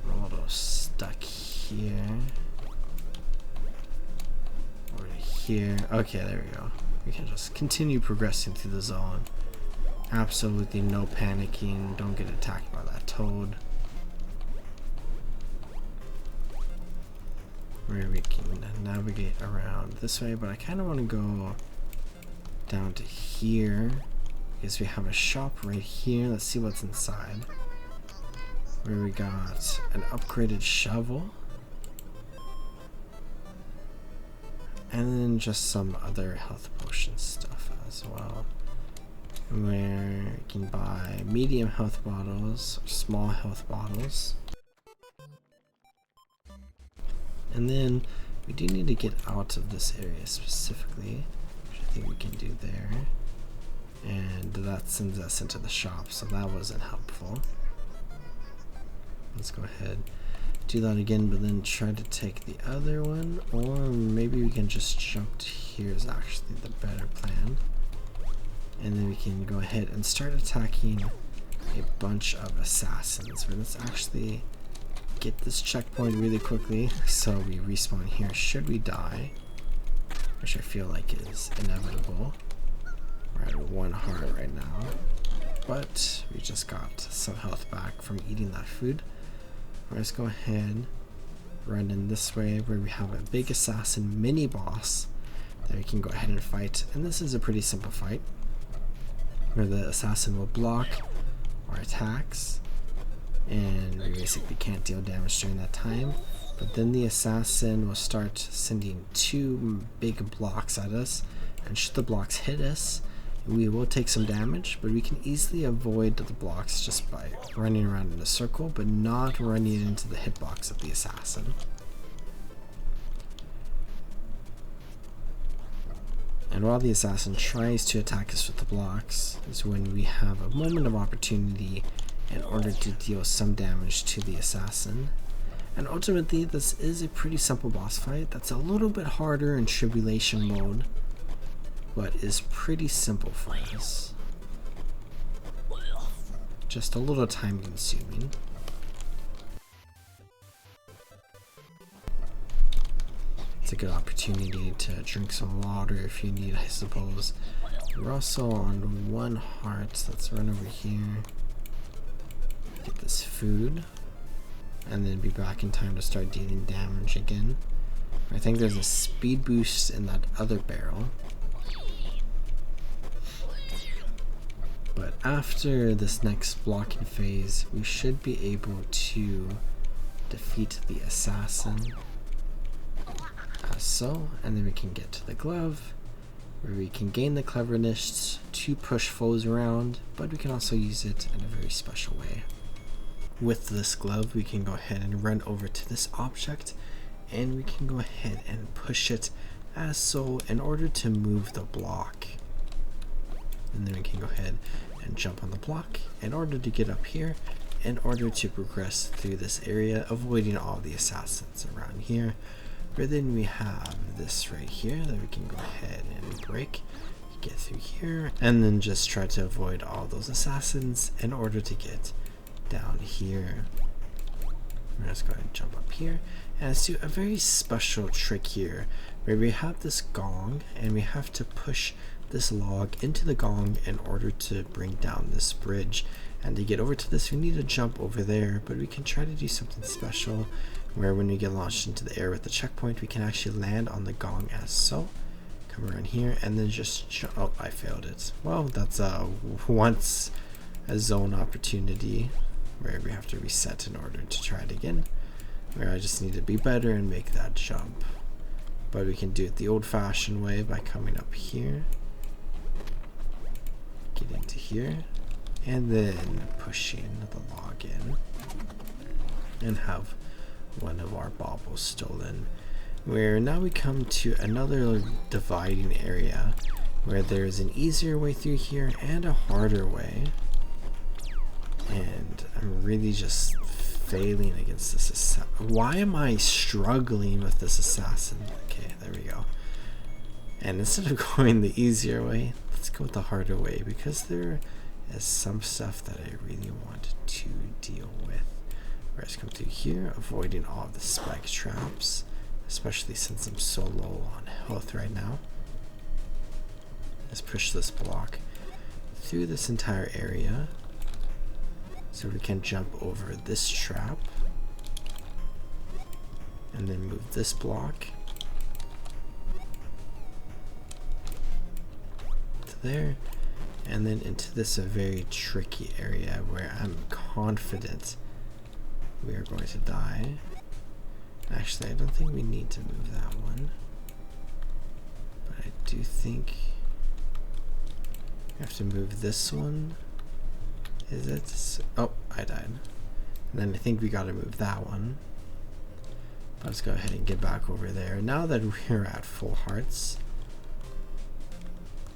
I'm a little stuck here. Over here. Okay, there we go. We can just continue progressing through the zone. Absolutely no panicking. Don't get attacked by that toad. Where we can navigate around this way, but I kind of want to go down to here. Because we have a shop right here. Let's see what's inside. Where we got an upgraded shovel. And then just some other health potion stuff as well. Where you can buy medium health bottles, or small health bottles. And then we do need to get out of this area specifically, which I think we can do there. And that sends us into the shop, so that wasn't helpful. Let's go ahead, do that again, but then try to take the other one, or maybe we can just jump to here is actually the better plan. And then we can go ahead and start attacking a bunch of assassins. Let's actually get this checkpoint really quickly, so we respawn here should we die, which I feel like is inevitable. We're at 1 heart right now, but we just got some health back from eating that food. Let's go ahead, run in this way where we have a big assassin mini boss that we can go ahead and fight. And this is a pretty simple fight, where the assassin will block our attacks, and we basically can't deal damage during that time. But then the assassin will start sending 2 big blocks at us, and should the blocks hit us, we will take some damage, but we can easily avoid the blocks just by running around in a circle, but not running into the hitbox of the assassin. And while the assassin tries to attack us with the blocks, is when we have a moment of opportunity in order to deal some damage to the assassin. And ultimately, this is a pretty simple boss fight that's a little bit harder in tribulation mode, but is pretty simple for us. Just a little time consuming. It's a good opportunity to drink some water if you need, I suppose. We're also on 1 heart, so let's run over here, get this food, and then be back in time to start dealing damage again. I think there's a speed boost in that other barrel. But after this next blocking phase, we should be able to defeat the assassin. As so, and then we can get to the glove, where we can gain the cleverness to push foes around, but we can also use it in a very special way. With this glove, we can go ahead and run over to this object, and we can go ahead and push it as so in order to move the block. And then we can go ahead and jump on the block in order to get up here, in order to progress through this area, avoiding all the assassins around here. But then we have this right here that we can go ahead and break, get through here, and then just try to avoid all those assassins in order to get down here. Let's go ahead and jump up here, and let's do a very special trick here, where we have this gong, and we have to push this log into the gong in order to bring down this bridge. And to get over to this, we need to jump over there, but we can try to do something special, where when we get launched into the air with the checkpoint, we can actually land on the gong as so. Come around here, and then just jump. Oh, I failed it. Well, that's once a zone opportunity, where we have to reset in order to try it again, where I just need to be better and make that jump. But we can do it the old-fashioned way by coming up here, get into here, and then pushing the log in, and have one of our baubles stolen. Where now we come to another dividing area, where there's an easier way through here and a harder way. And I'm really just failing against this assassin. Why am I struggling with this assassin? Okay, there we go. And instead of going the easier way, let's go the harder way, because there is some stuff that I really want to deal with. Let's come through here, avoiding all of the spike traps, especially since I'm so low on health right now. Let's push this block through this entire area, so we can jump over this trap, and then move this block to there, and then into this very tricky area where I'm confident we are going to die. Actually, I don't think we need to move that one, but I do think we have to move this one. Is it? Oh, I died. And then I think we gotta move that one. But let's go ahead and get back over there. Now that we're at full hearts,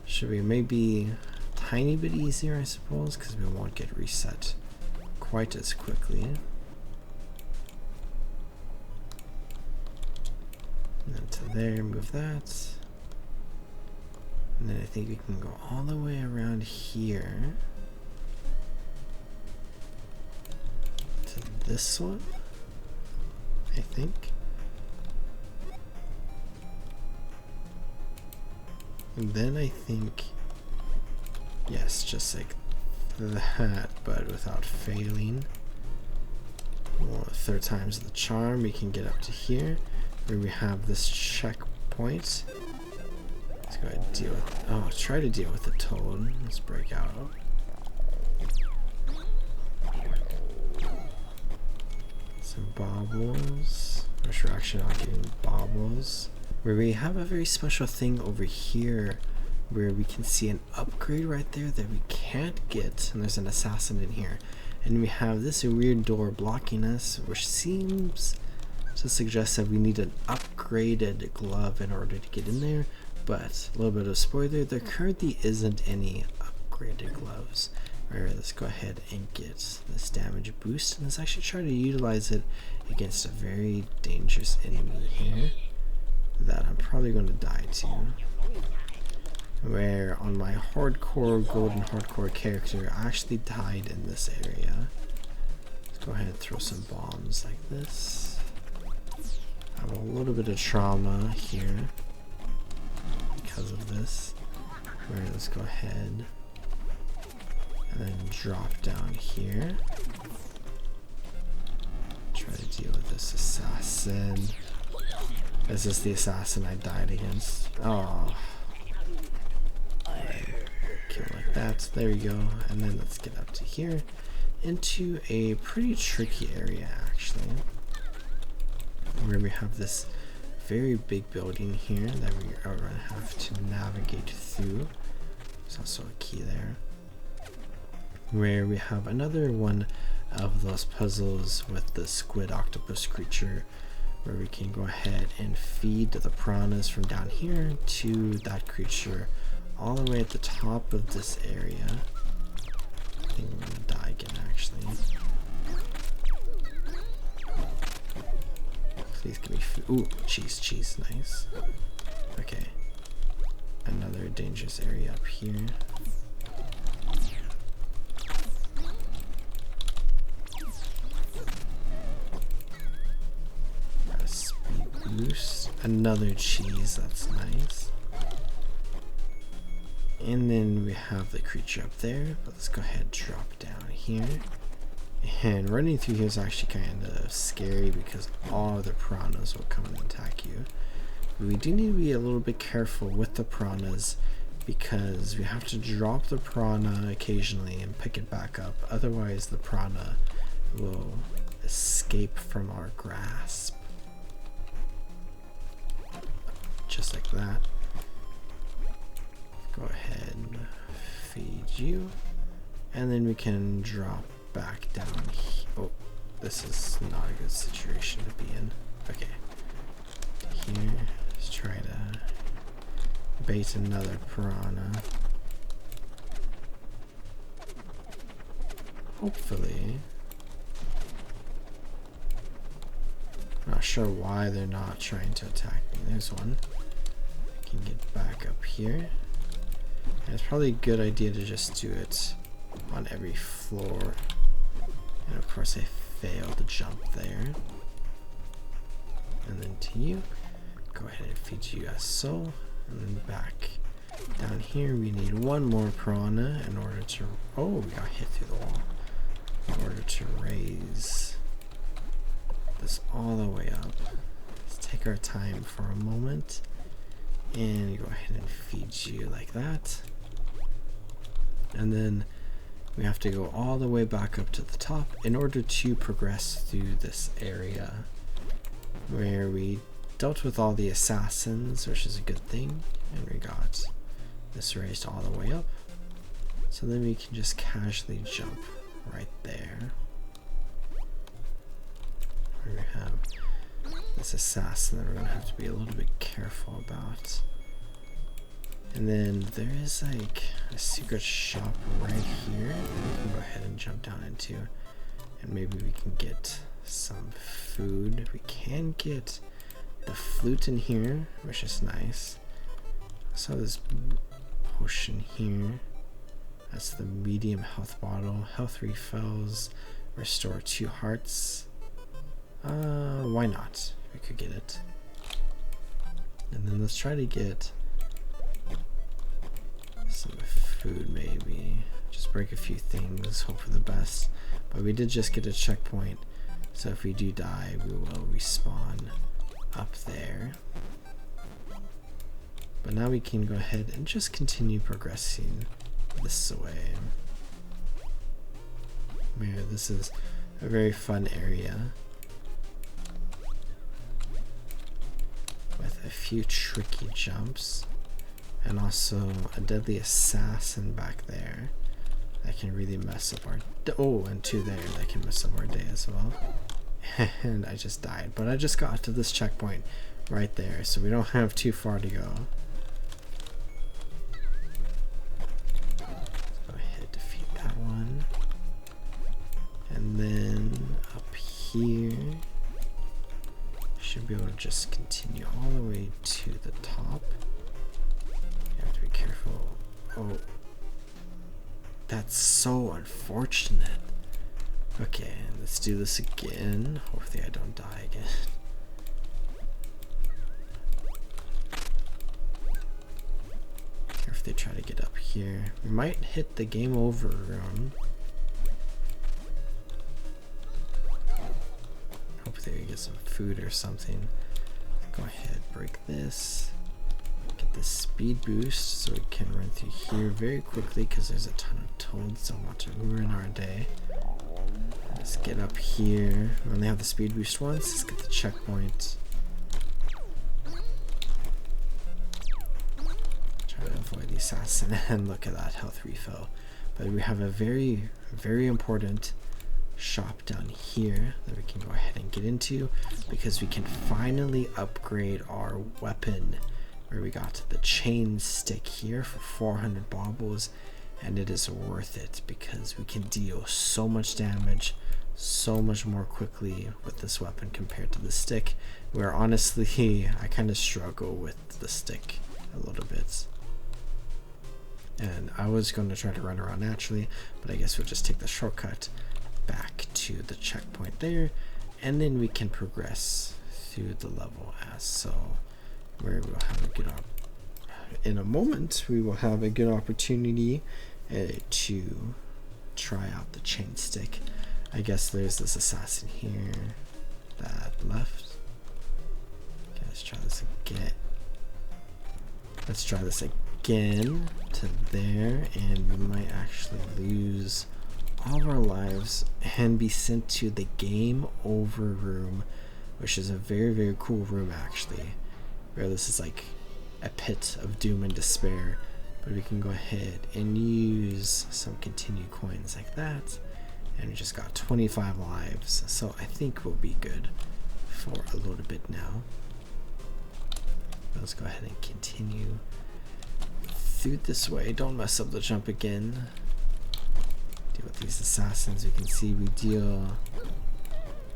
should we maybe a tiny bit easier, I suppose, because we won't get reset quite as quickly. And then to there, move that. And then I think we can go all the way around here to this one, I think. And then I think, yes, just like that, but without failing. Well, third time's the charm. We can get up to here, where we have this checkpoint, go ahead and deal with, oh, try to deal with the toad. Let's break out. Some baubles, which we're actually not getting baubles. Where we have a very special thing over here where we can see an upgrade right there that we can't get, and there's an assassin in here. And we have this weird door blocking us, which seems to suggest that we need an upgraded glove in order to get in there. But a little bit of spoiler, there currently isn't any upgraded gloves. Alright, let's go ahead and get this damage boost, and let's actually try to utilize it against a very dangerous enemy here that I'm probably going to die to. Where on my hardcore golden hardcore character, I actually died in this area. Let's go ahead and throw some bombs like this. I have a little bit of trauma here because of this. Where let's go ahead and then drop down here. Try to deal with this assassin. Is this the assassin I died against? Oh. Kill like that. There we go. And then let's get up to here into a pretty tricky area actually. Where we have this very big building here that we are going to have to navigate through. There's also a key there. Where we have another one of those puzzles with the squid octopus creature, where we can go ahead and feed the piranhas from down here to that creature all the way at the top of this area. I think we're gonna die again actually. Please give me food. Ooh, cheese, nice. Okay. Another dangerous area up here. Another cheese, that's nice. And then we have the creature up there, but let's go ahead and drop down here. And running through here is actually kind of scary because all the piranhas will come and attack you. But we do need to be a little bit careful with the piranhas because we have to drop the piranha occasionally and pick it back up. Otherwise the piranha will escape from our grasp. Just like that. Go ahead and feed you. And then we can drop back down here. Oh, this is not a good situation to be in. Okay. Here, let's try to bait another piranha. Hopefully. Not sure why they're not trying to attack me. There's one. I can get back up here. And it's probably a good idea to just do it on every floor. And of course I failed to jump there. And then to you. Go ahead and feed you as so. And then back down here we need one more piranha in order to... Oh, we got hit through the wall. In order to raise this all the way up. Let's take our time for a moment and go ahead and feed you like that. And then we have to go all the way back up to the top in order to progress through this area where we dealt with all the assassins, which is a good thing, and we got this raised all the way up. So then we can just casually jump right there. We have this assassin that we're gonna have to be a little bit careful about. And then there is like a secret shop right here that we can go ahead and jump down into, and maybe we can get some food. We can get the flute in here, which is nice. I saw this potion here. That's the medium health bottle. Health refills, restore 2 hearts. Why not? We could get it. And then let's try to get some food maybe. Just break a few things, hope for the best. But we did just get a checkpoint, so if we do die, we will respawn up there. But now we can go ahead and just continue progressing this way. Here, this is a very fun area with a few tricky jumps and also a deadly assassin back there that can really mess up our and two there that can mess up our day as well. And I just died, but I just got to this checkpoint right there, so we don't have too far to go. Let's go ahead, defeat that one. And then up here, should be able to just continue all the way to the top. You have to be careful. Oh, that's so unfortunate. Okay, let's do this again. Hopefully I don't die again. Or if they try to get up here, we might hit the game over room. Hopefully we get some food or something. Go ahead, break this. Get the speed boost so we can run through here very quickly because there's a ton of toads that want to ruin our day. Let's get up here. We only have the speed boost once. Let's get the checkpoint. Try to avoid the assassin and look at that health refill. But we have a very, very important shop down here that we can go ahead and get into because we can finally upgrade our weapon, where we got the chain stick here for 400 baubles, and it is worth it because we can deal so much damage so much more quickly with this weapon compared to the stick, where honestly I kind of struggle with the stick a little bit. And I was going to try to run around naturally, but I guess we'll just take the shortcut back to the checkpoint there, and then we can progress through the level as so, where we'll have a good in a moment we will have a good opportunity to try out the chain stick. I guess there's this assassin here that left. Okay, let's try this again. Let's try this again to there, and we might actually lose all of our lives and be sent to the game over room, which is a very, very cool room actually, where this is like a pit of doom and despair. But we can go ahead and use some continued coins like that, and we just got 25 lives, so I think we'll be good for a little bit now. Let's go ahead and continue through this way. Don't mess up the jump again. Deal with these assassins. You can see we deal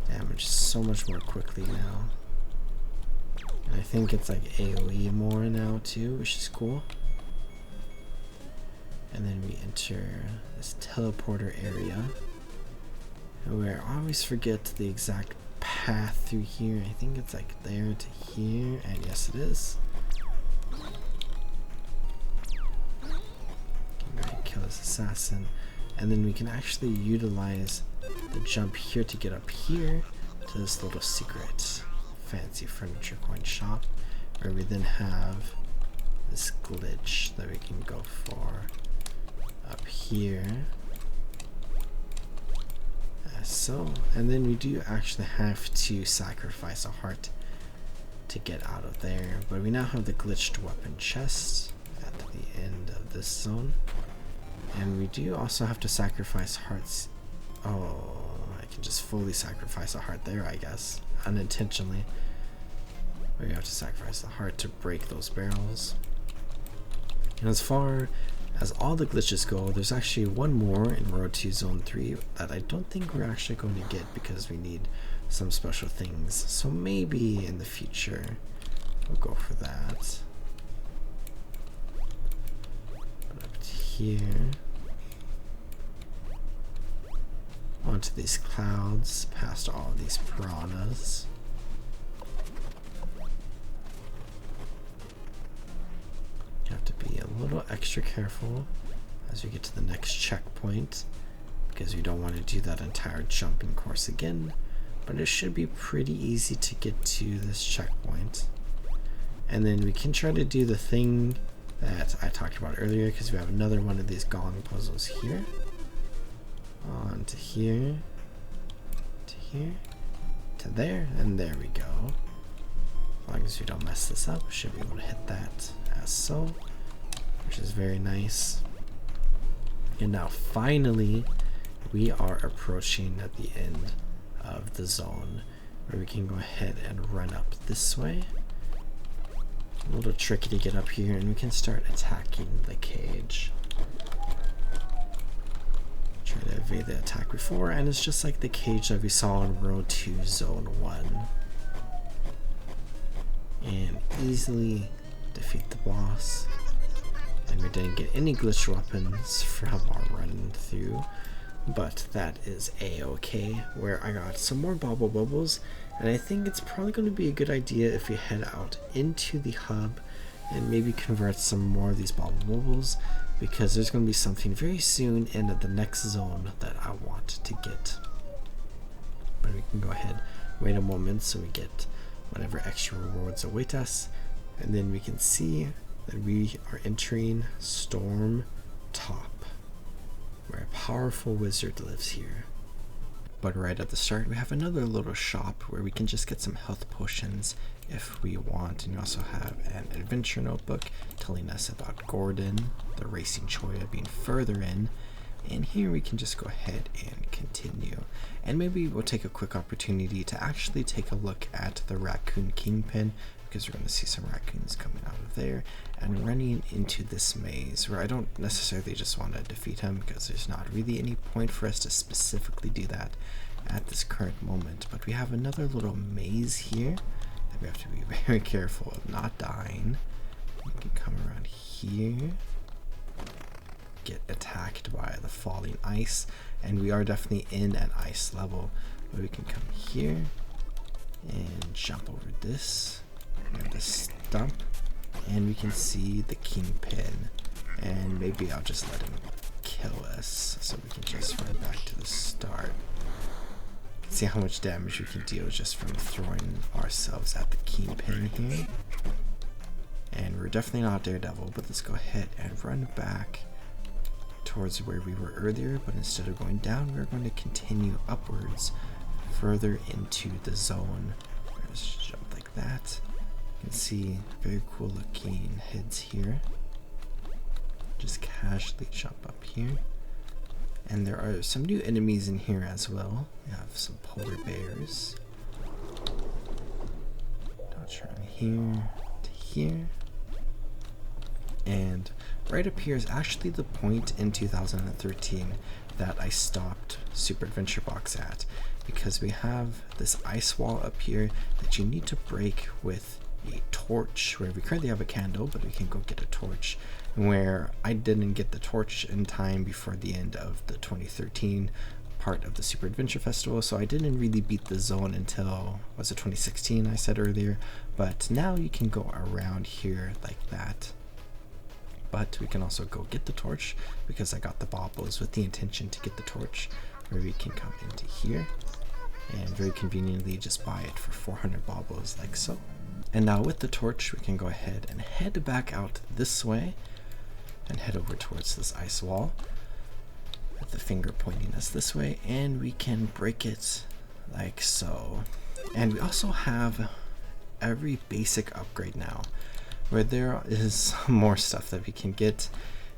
damage so much more quickly now, and I think it's like AoE more now too, which is cool. And then we enter this teleporter area, where I always forget the exact path through here. I think it's like there to here, and yes it is. Okay, kill this assassin, and then we can actually utilize the jump here to get up here to this little secret fancy furniture coin shop, where we then have this glitch that we can go for up here. So, and then we do actually have to sacrifice a heart to get out of there, but we now have the glitched weapon chest at the end of this zone, and we do also have to sacrifice hearts. Oh, I can just fully sacrifice a heart there, I guess, unintentionally. We have to sacrifice the heart to break those barrels. And as far as all the glitches go, there's actually one more in Road to Zone 3 that I don't think we're actually going to get because we need some special things. So maybe in the future we'll go for that. But up to here, onto these clouds, past all these piranhas. You have to be a little extra careful as you get to the next checkpoint, because you don't want to do that entire jumping course again, but it should be pretty easy to get to this checkpoint. And then we can try to do the thing that I talked about earlier, because we have another one of these gong puzzles here. On to here. To here. To there. And there we go. As long as we don't mess this up, we should be able to hit that as so. Which is very nice. And now finally, we are approaching at the end of the zone, where we can go ahead and run up this way. A little tricky to get up here, and we can start attacking the cage. Try to evade the attack before, and it's just like the cage that we saw in Row 2 Zone 1. And easily defeat the boss. And we didn't get any glitch weapons from our run through, but that is a-okay. Where I got some more bobble bubbles, and I think it's probably going to be a good idea if we head out into the hub and maybe convert some more of these bobble bubbles, because there's going to be something very soon in the next zone that I want to get. But we can go ahead, wait a moment so we get whatever extra rewards await us, and then we can see that we are entering Storm Top, where a powerful wizard lives here. But right at the start, we have another little shop where we can just get some health potions if we want. And we also have an adventure notebook telling us about Gordon, the racing choya, being further in. And here we can just go ahead and continue. And maybe we'll take a quick opportunity to actually take a look at the Raccoon Kingpin, because we're going to see some raccoons coming out of there and running into this maze, where I don't necessarily just want to defeat him, because there's not really any point for us to specifically do that at this current moment. But we have another little maze here that we have to be very careful of not dying. We can come around here, get attacked by the falling ice, and we are definitely in an ice level, but we can come here and jump over this. We have the stump, and we can see the Kingpin, and maybe I'll just let him kill us so we can just run back to the start. See how much damage we can deal just from throwing ourselves at the Kingpin here. And we're definitely not Daredevil, but let's go ahead and run back towards where we were earlier, but instead of going down, we're going to continue upwards further into the zone. Let's jump like that. You can see very cool looking heads here. Just casually jump up here. And there are some new enemies in here as well. We have some polar bears. Dodge around here to here. And right up here is actually the point in 2013 that I stopped Super Adventure Box at, because we have this ice wall up here that you need to break with a torch, where we currently have a candle, but we can go get a torch, where I didn't get the torch in time before the end of the 2013 part of the Super Adventure Festival, so I didn't really beat the zone until, was it 2016 I said earlier, but now you can go around here like that. But we can also go get the torch, because I got the baubles with the intention to get the torch, where we can come into here and very conveniently just buy it for 400 baubles like so. And now with the torch, we can go ahead and head back out this way and head over towards this ice wall with the finger pointing us this way, and we can break it like so. And we also have every basic upgrade now, where there is more stuff that we can get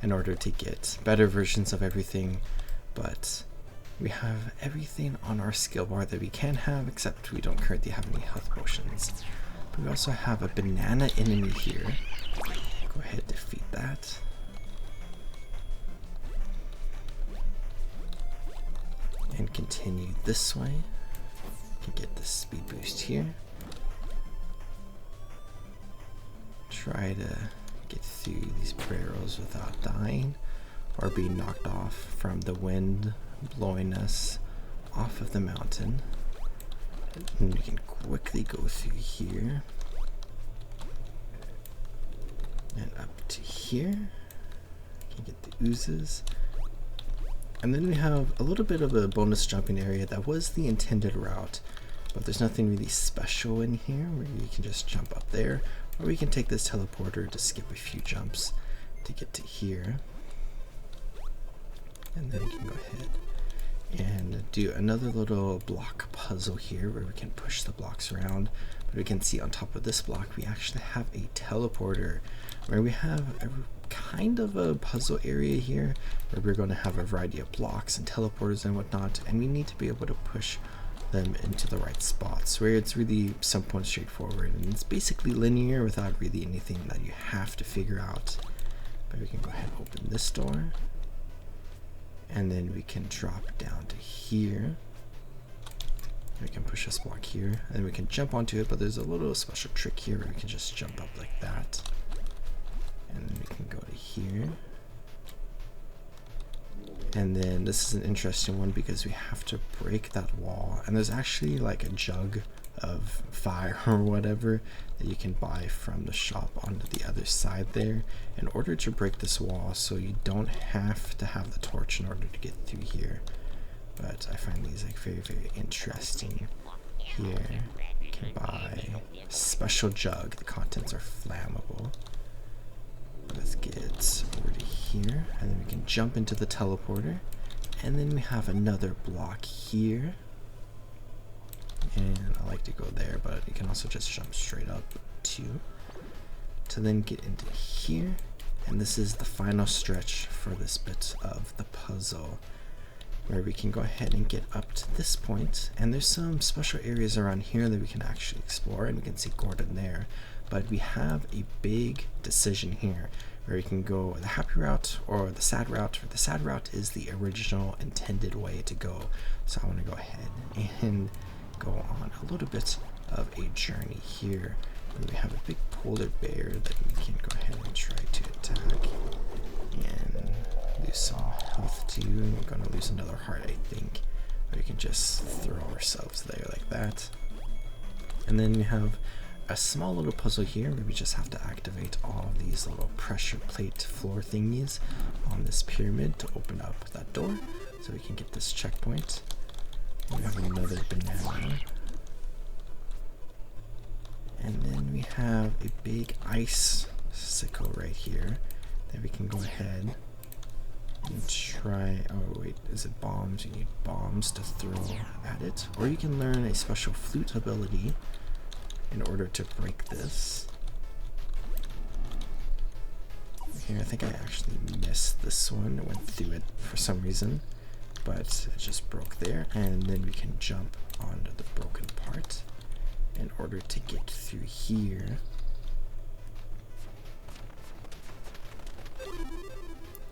in order to get better versions of everything, but we have everything on our skill bar that we can have, except we don't currently have any health potions. But we also have a banana enemy here. Go ahead, defeat that. And continue this way. You can get the speed boost here. Try to get through these barrels without dying or being knocked off from the wind blowing us off of the mountain. And we can quickly go through here and up to here. You can get the oozes. And then we have a little bit of a bonus jumping area that was the intended route, but there's nothing really special in here, where you can just jump up there, Or we can take this teleporter to skip a few jumps to get to here. And then we can go ahead and do another little block puzzle here where we can push the blocks around. But we can see on top of this block we actually have a teleporter where we have a kind of a puzzle area here where we're going to have a variety of blocks and teleporters and whatnot, and we need to be able to push them into the right spots where it's really simple and straightforward, and it's basically linear without really anything that you have to figure out. But we can go ahead and open this door, and then we can drop down to here. We can push this block here, and we can jump onto it, but there's a little special trick here where we can just jump up like that. And then we can go to here. And then this is an interesting one because we have to break that wall. And there's actually like a jug of fire or whatever that you can buy from the shop on the other side there in order to break this wall, so you don't have to have the torch in order to get through here. But I find these like very, very interesting. Here you can buy a special jug. The contents are flammable. Let's get over to here, and then we can jump into the teleporter, and then we have another block here, and I like to go there, but you can also just jump straight up too to then get into here. And this is the final stretch for this bit of the puzzle where we can go ahead and get up to this point, and there's some special areas around here that we can actually explore, and we can see Gordon there. But we have a big decision here where we can go the happy route or the sad route. The sad route is the original intended way to go. So I want to go ahead and go on a little bit of a journey here. And we have a big polar bear that we can go ahead and try to attack and lose some health too. And we're going to lose another heart, I think. But we can just throw ourselves there like that. And then we have a small little puzzle here where we just have to activate all of these little pressure plate floor thingies on this pyramid to open up that door so we can get this checkpoint. And we have another banana. And then we have a big ice sickle right here that we can go ahead and try. Oh wait, is it bombs? You need bombs to throw at it. Or you can learn a special flute ability in order to break this. Here, I think I actually missed this one. It went through it for some reason, but it just broke there. And then we can jump onto the broken part in order to get through here.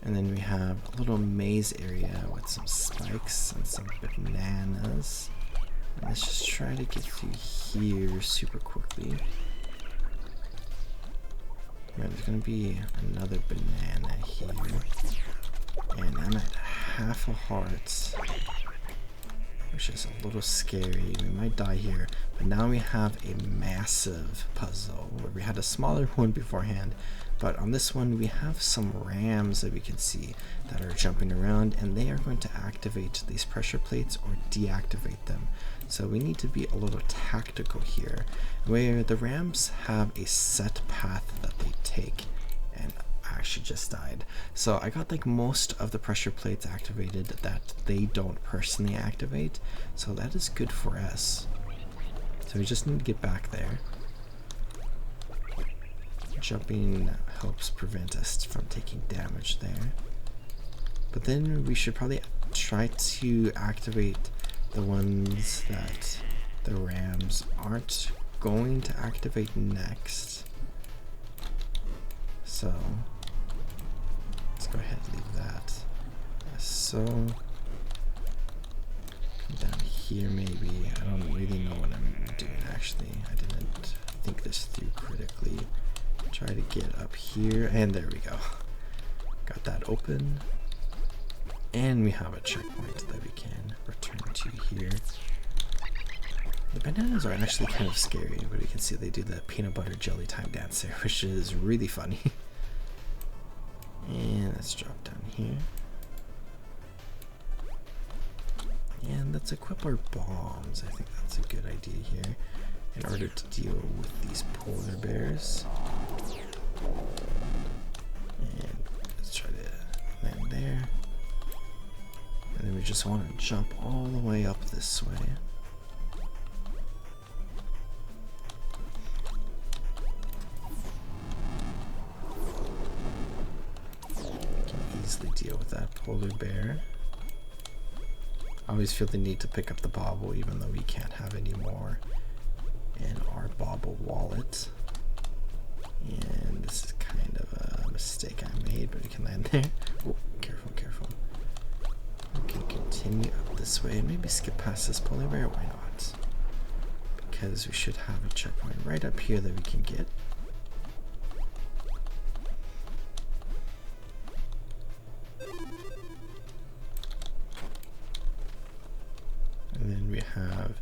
And then we have a little maze area with some spikes and some bananas. And let's just try to get through here super quickly. Right, there's gonna be another banana here. And I'm at half a heart, which is a little scary. We might die here. But now we have a massive puzzle where we had a smaller one beforehand. But on this one, we have some rams that we can see that are jumping around, and they are going to activate these pressure plates or deactivate them. So we need to be a little tactical here, where the rams have a set path that they take. And I actually just died. So I got like most of the pressure plates activated that they don't personally activate. So that is good for us. So we just need to get back there. Jumping helps prevent us from taking damage there. But then we should probably try to activate the ones that the rams aren't going to activate next. So let's go ahead and leave that. So down here maybe. I don't really know what I'm doing actually. I didn't think this through critically. Try to get up here, and there we go. Got that open. And we have a checkpoint that we can return to here. The bananas are actually kind of scary, but you can see they do the peanut butter jelly time dance there, which is really funny. And let's drop down here. And let's equip our bombs. I think that's a good idea here. in order to deal with these polar bears. And let's try to land there. And then we just want to jump all the way up this way. Deal with that polar bear. I always feel the need to pick up the bauble even though we can't have any more in our bauble wallet. And this is kind of a mistake I made, but we can land there. Oh, careful, careful. We can continue up this way and maybe skip past this polar bear. Why not? Because we should have a checkpoint right up here that we can get. And then we have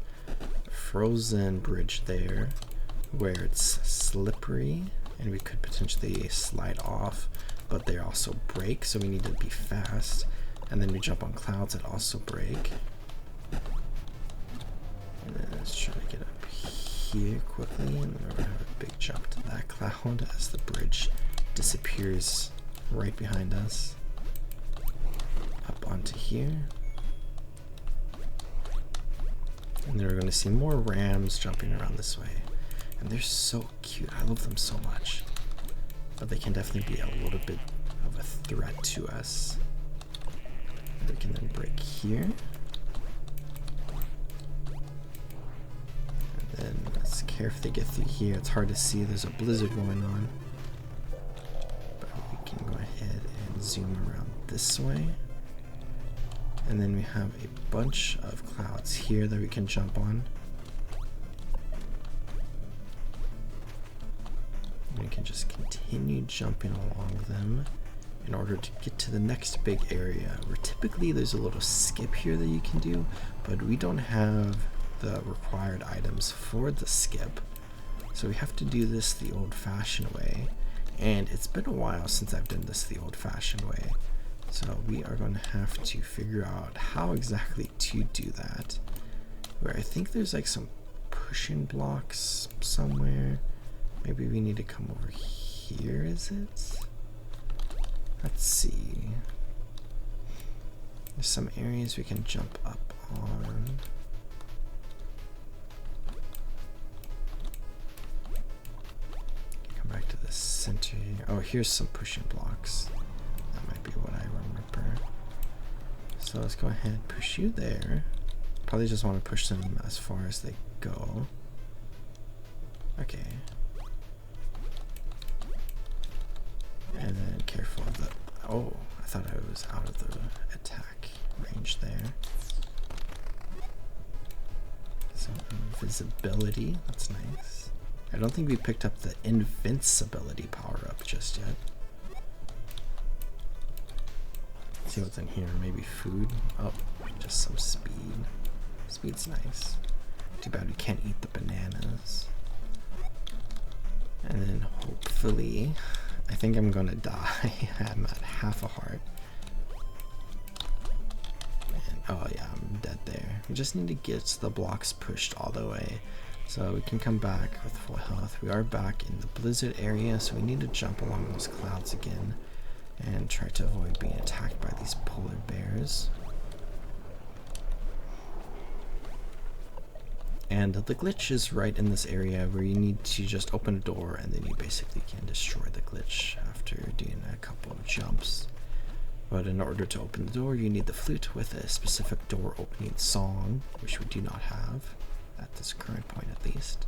a frozen bridge there where it's slippery and we could potentially slide off, but they also break, so we need to be fast. And then we jump on clouds that also break. And then let's try to get up here quickly, and we're gonna have a big jump to that cloud as the bridge disappears right behind us. Up onto here. And then we're going to see more rams jumping around this way. And they're so cute. I love them so much. But they can definitely be a little bit of a threat to us. And we can then break here. And then let's carefully get through here. It's hard to see. There's a blizzard going on. But we can go ahead and zoom around this way. And then we have a bunch of clouds here that we can jump on. And we can just continue jumping along them in order to get to the next big area, where typically there's a little skip here that you can do, but we don't have the required items for the skip. So we have to do this the old-fashioned way. And it's been a while since I've done this the old-fashioned way. So we are going to have to figure out how exactly to do that. Where I think there's like some pushing blocks somewhere. Maybe we need to come over here, is it? Let's see. There's some areas we can jump up on. Come back to the center here. Oh, here's some pushing blocks. That might be what I remember. So let's go ahead and push you there. Probably just want to push them as far as they go. Okay. And then careful of the... Oh, I thought I was out of the attack range there. Some invisibility. That's nice. I don't think we picked up the invincibility power up just yet. See what's in here. Maybe food. Oh, just some speed. Speed's nice. Too bad we can't eat the bananas. And then hopefully, I think I'm gonna die. I'm at half a heart. And, oh yeah, I'm dead there. We just need to get the blocks pushed all the way so we can come back with full health. We are back in the blizzard area, so we need to jump along those clouds again and try to avoid being attacked by these polar bears. And the glitch is right in this area where you need to just open a door and then you basically can destroy the glitch after doing a couple of jumps. But in order to open the door, you need the flute with a specific door opening song, which we do not have at this current point at least.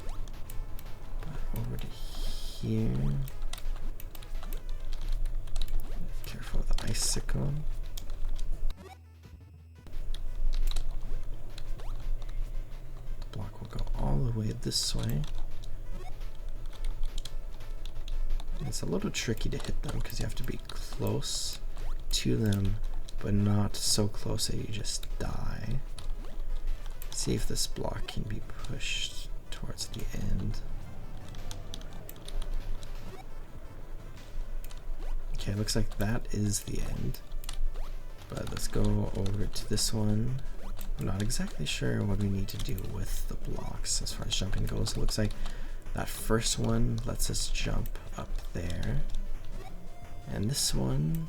But over to here. Careful of the icicle. The block will go all the way this way. And it's a little tricky to hit them because you have to be close to them, but not so close that you just die. See if this block can be pushed towards the end. Okay, looks like that is the end. But let's go over to this one I'm not exactly sure what we need to do with the blocks as far as jumping goes. It looks like that first one lets us jump up there. And this one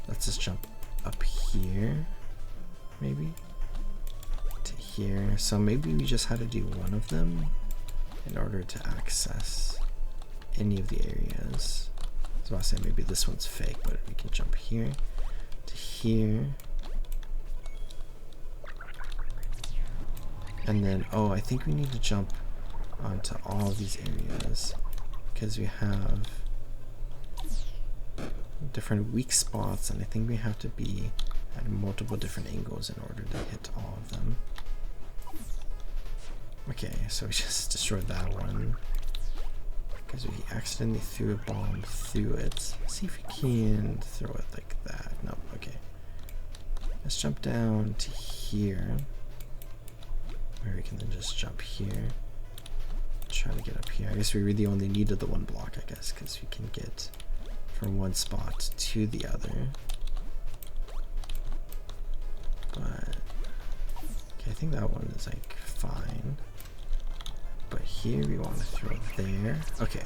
lets us jump up here, maybe, to here. So maybe we just had to do one of them in order to access any of the areas. So I'll say maybe this one's fake, but we can jump here to here. And then, oh, I think we need to jump onto all these areas because we have different weak spots, and I think we have to be at multiple different angles in order to hit all of them. Okay, so we just destroyed that one because we accidentally threw a bomb through it. Let's see if we can throw it like that. Nope, okay. Let's jump down to here, where we can then just jump here. Try to get up here. I guess we really only needed the one block, I guess, because we can get from one spot to the other. But okay, I think that one is like fine. But here we want to throw there. Okay.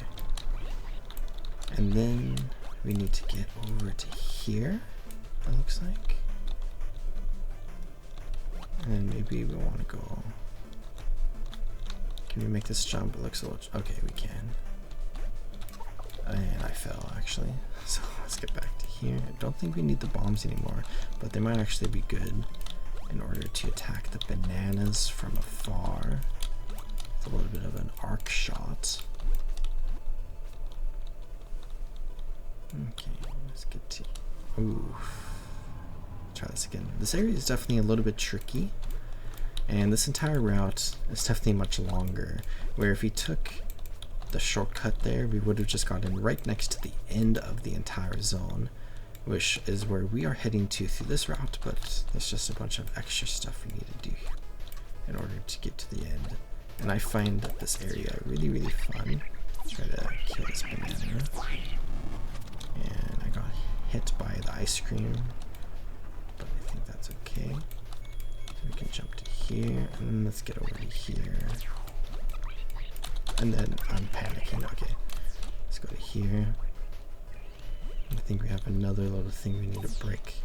And then we need to get over to here, it looks like. And then maybe we want to go. Can we make this jump? It looks a little. Okay, we can. And I fell actually. So let's get back to here. I don't think we need the bombs anymore, but they might actually be good in order to attack the bananas from afar. It's a little bit of an arc shot. Okay, let's get to. Ooh. Try this again. This area is definitely a little bit tricky. And this entire route is definitely much longer, where if we took the shortcut there, we would have just gotten right next to the end of the entire zone, which is where we are heading to through this route, but there's just a bunch of extra stuff we need to do in order to get to the end. And I find this area really, really fun. Try to kill this banana. And I got hit by the ice cream, but I think that's okay. We can jump to here, and let's get over to here. And then I'm panicking. Okay, let's go to here. I think we have another little thing we need to break,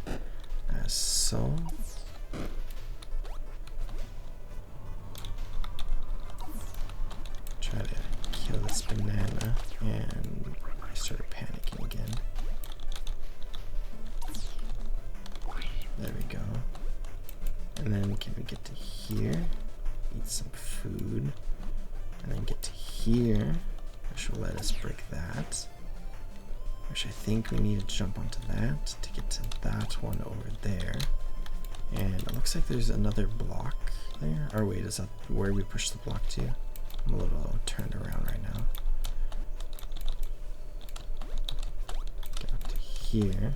as so. Try to kill this banana, and I started panicking again. There we go. And then can we get to here, eat some food, and then get to here, which will let us break that. Which I think we need to jump onto that to get to that one over there. And it looks like there's another block there. Or wait, is that where we push the block to? I'm a little turned around right now. Get up to here.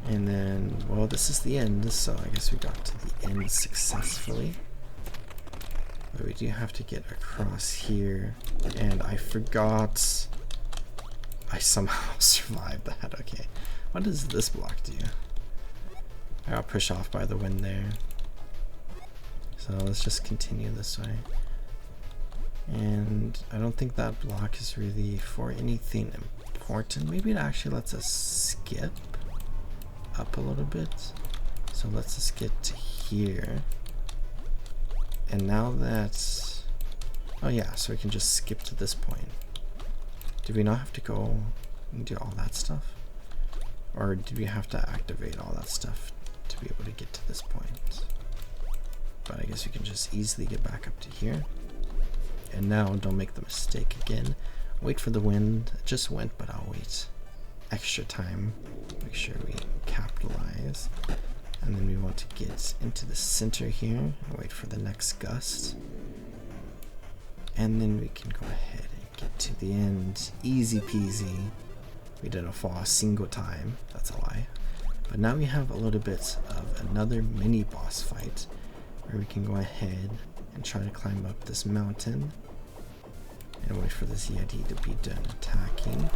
And then, well, this is the end, so I guess we got to the end successfully. But we do have to get across here, and I forgot I somehow survived that. Okay, what does this block do? I got pushed off by the wind there. So let's just continue this way. And I don't think that block is really for anything important. Maybe it actually lets us skip up a little bit. So let's just get to here. And now that's, oh yeah, so we can just skip to this point. Do we not have to go and do all that stuff? Or do we have to activate all that stuff to be able to get to this point? But I guess we can just easily get back up to here. And now don't make the mistake again. Wait for the wind. It just went, but I'll wait extra time. Make sure we capitalize. And then we want to get into the center here and wait for the next gust. And then we can go ahead and get to the end. Easy peasy. We didn't fall a single time. That's a lie. But now we have a little bit of another mini boss fight where we can go ahead and try to climb up this mountain and wait for this Yeti to be done attacking.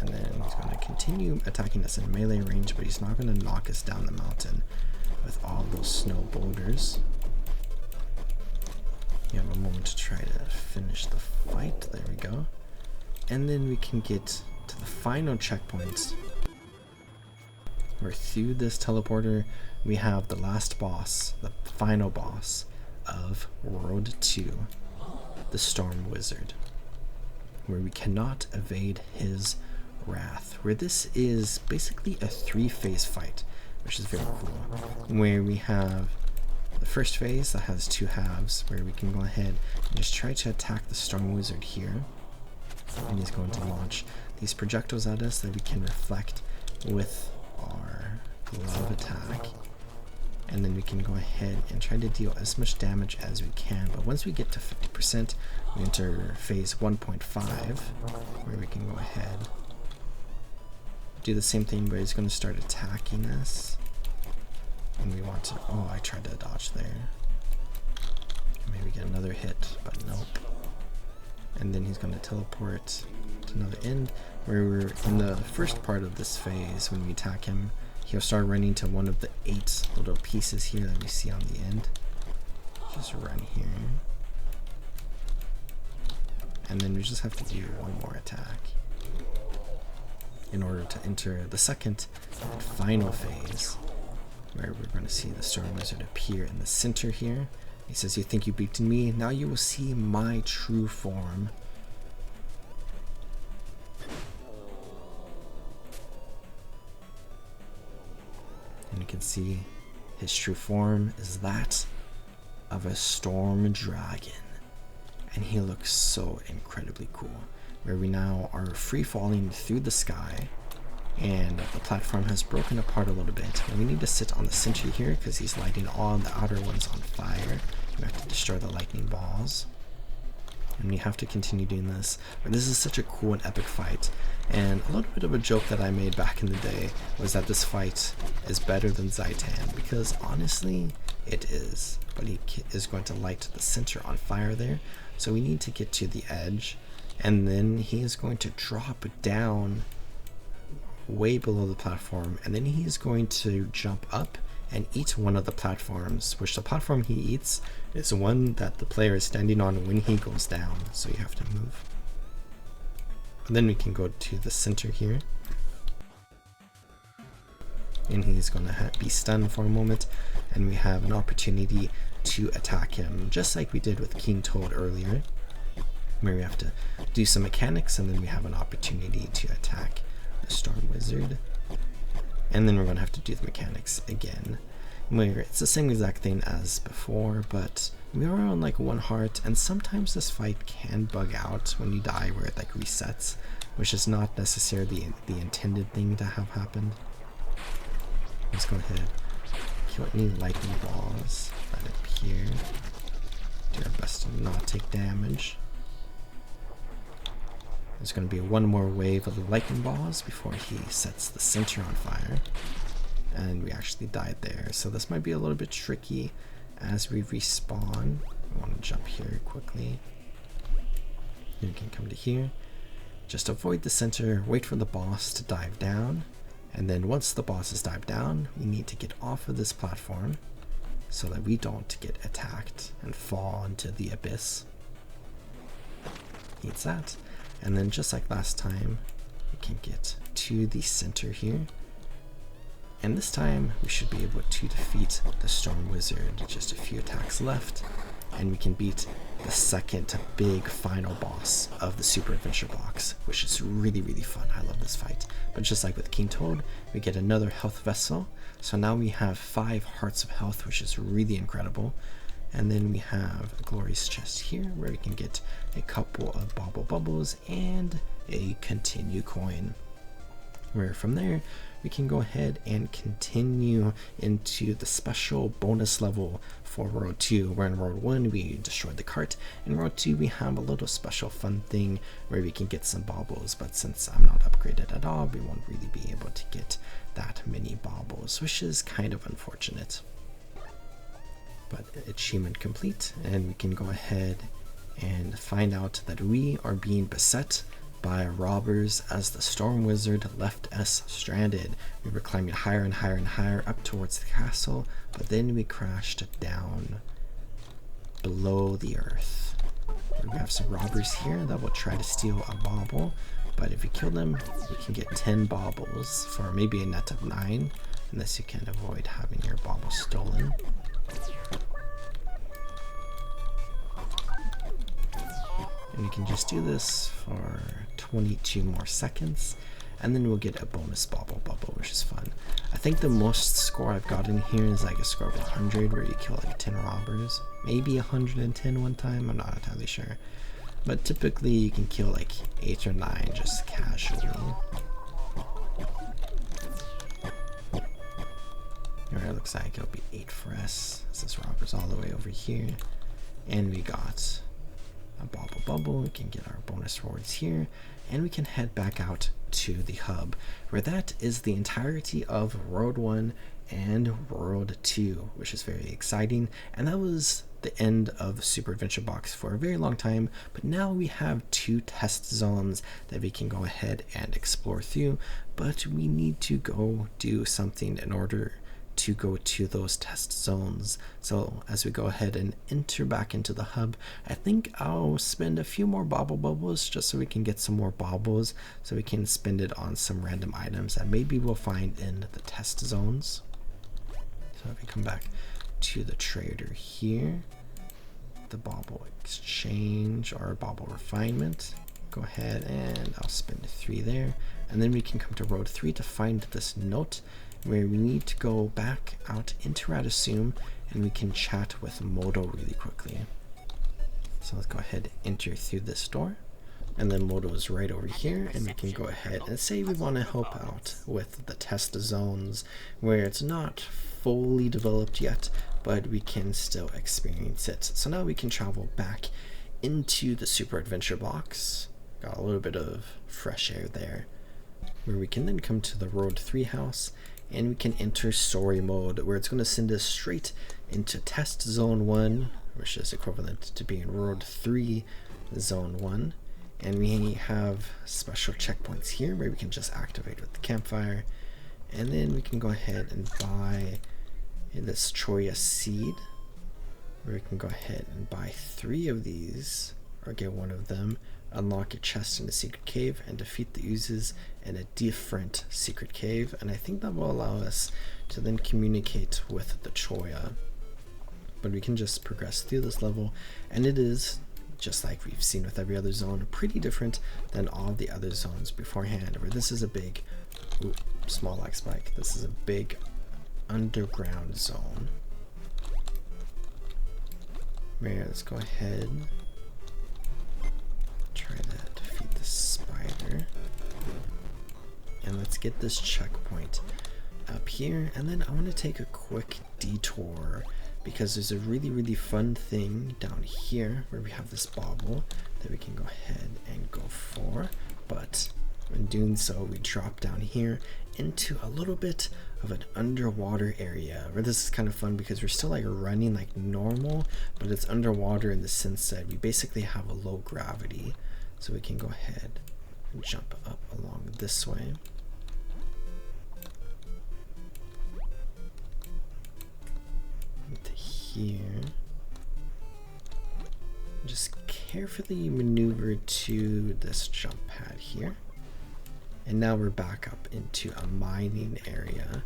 And then he's going to continue attacking us in melee range, but he's not going to knock us down the mountain with all those snow boulders. You have a moment to try to finish the fight. There we go. And then we can get to the final checkpoint. Where through this teleporter, we have the last boss, the final boss of World 2, the Storm Wizard. Where we cannot evade his wrath. Where this is basically a 3-phase fight, which is very cool. Where we have the first phase that has 2 halves, where we can go ahead and just try to attack the Storm Wizard here. And he's going to launch these projectiles at us that we can reflect with our glove attack. And then we can go ahead and try to deal as much damage as we can. But once we get to 50%, we enter phase 1.5, where we can go ahead, do the same thing, but he's going to start attacking us. And we want to, oh, I tried to dodge there. Maybe get another hit, but nope. And then he's going to teleport to another end, where we're in the first part of this phase. When we attack him, he'll start running to one of the 8 little pieces here that we see on the end. Just run here. And then we just have to do one more attack in order to enter the second and final phase, where we're going to see the Storm Wizard appear in the center here. He says, "You think you beaten me? Now you will see my true form." And you can see his true form is that of a storm dragon. And he looks so incredibly cool. Where we now are free falling through the sky. And the platform has broken apart a little bit. And we need to sit on the center here because he's lighting all the outer ones on fire. We have to destroy the lightning balls. And we have to continue doing this. But this is such a cool and epic fight. And a little bit of a joke that I made back in the day was that this fight is better than Zaitan. Because honestly, it is. But he is going to light the center on fire there. So we need to get to the edge. And then he is going to drop down way below the platform, and then he's going to jump up and eat one of the platforms, which the platform he eats is one that the player is standing on when he goes down, so you have to move. And then we can go to the center here, and he's going to be stunned for a moment, and we have an opportunity to attack him, just like we did with King Toad earlier, where we have to do some mechanics, and then we have an opportunity to attack the Storm Wizard. And then we're going to have to do the mechanics again, where it's the same exact thing as before, but we are on like 1 heart, and sometimes this fight can bug out when you die, where it like resets, which is not necessarily the intended thing to have happened. Let's go ahead, kill any lightning balls that appear. Do our best to not take damage. There's going to be one more wave of the lightning balls before he sets the center on fire. And we actually died there. So this might be a little bit tricky as we respawn. I want to jump here quickly. You can come to here. Just avoid the center, wait for the boss to dive down. And then once the boss has dived down, we need to get off of this platform so that we don't get attacked and fall into the abyss. Eats that. And then just like last time, we can get to the center here. And this time, we should be able to defeat the Storm Wizard. Just a few attacks left, and we can beat the second big final boss of the Super Adventure box, which is really, really fun. I love this fight. But just like with King Toad, we get another health vessel. So now we have 5 hearts of health, which is really incredible. And then we have a glorious chest here where we can get a couple of bauble bubbles and a continue coin. Where from there we can go ahead and continue into the special bonus level for World 2. Where in World 1 we destroyed the cart. In World 2 we have a little special fun thing where we can get some baubles, but since I'm not upgraded at all, we won't really be able to get that many baubles, which is kind of unfortunate. But achievement complete, and we can go ahead and find out that we are being beset by robbers as the storm wizard left us stranded. We were climbing higher and higher and higher up towards the castle, but then we crashed down below the earth. We have some robbers here that will try to steal a bauble, but if you kill them, you can get 10 baubles for maybe a net of 9, unless you can avoid having your bauble stolen. And we can just do this for 22 more seconds, and then we'll get a bonus bauble, which is fun. I think the most score I've gotten here is like a score of 100, where you kill like 10 robbers. Maybe 110 one time, I'm not entirely sure. But typically you can kill like 8 or 9 just casually. Alright, it looks like it'll be 8 for us. This robber's all the way over here. And we got a bauble. We can get our bonus rewards here, and we can head back out to the hub, where that is the entirety of World 1 and World 2, which is very exciting. And that was the end of Super Adventure Box for a very long time, but now we have 2 test zones that we can go ahead and explore through, but we need to go do something in order to go to those test zones. So as we go ahead and enter back into the hub, I think I'll spend a few more baubles just so we can get some more baubles, so we can spend it on some random items that maybe we'll find in the test zones. So if we come back to the trader here, the bauble exchange or bauble refinement, go ahead and I'll spend 3 there, and then we can come to Road 3 to find this note where we need to go back out into Radisum, and we can chat with Moto really quickly. So let's go ahead and enter through this door, and then Moto is right over here, and we can go ahead and say we want to help out with the test zones where it's not fully developed yet, but we can still experience it. So now we can travel back into the Super Adventure Box. Got a little bit of fresh air there, where we can then come to the Road 3 house, and we can enter story mode, where it's going to send us straight into test zone 1, which is equivalent to being Road 3 zone 1. And we have special checkpoints here where we can just activate with the campfire, and then we can go ahead and buy this Choya seed, where we can go ahead and buy 3 of these, or get 1 of them, unlock a chest in a secret cave, and defeat the oozes in a different secret cave. And I think that will allow us to then communicate with the Choya. But we can just progress through this level, and it is, just like we've seen with every other zone, pretty different than all the other zones beforehand, where this is a big, small lag spike, this is a big underground zone. Where, let's go ahead, try to defeat the spider, and let's get this checkpoint up here. And then I want to take a quick detour, because there's a really fun thing down here where we have this bauble that we can go ahead and go for. But when doing so, we drop down here into a little bit of an underwater area, where this is kind of fun because we're still like running like normal, but it's underwater in the sense that we basically have a low gravity. So we can go ahead and jump up along this way. Into here. Just carefully maneuver to this jump pad here. And now we're back up into a mining area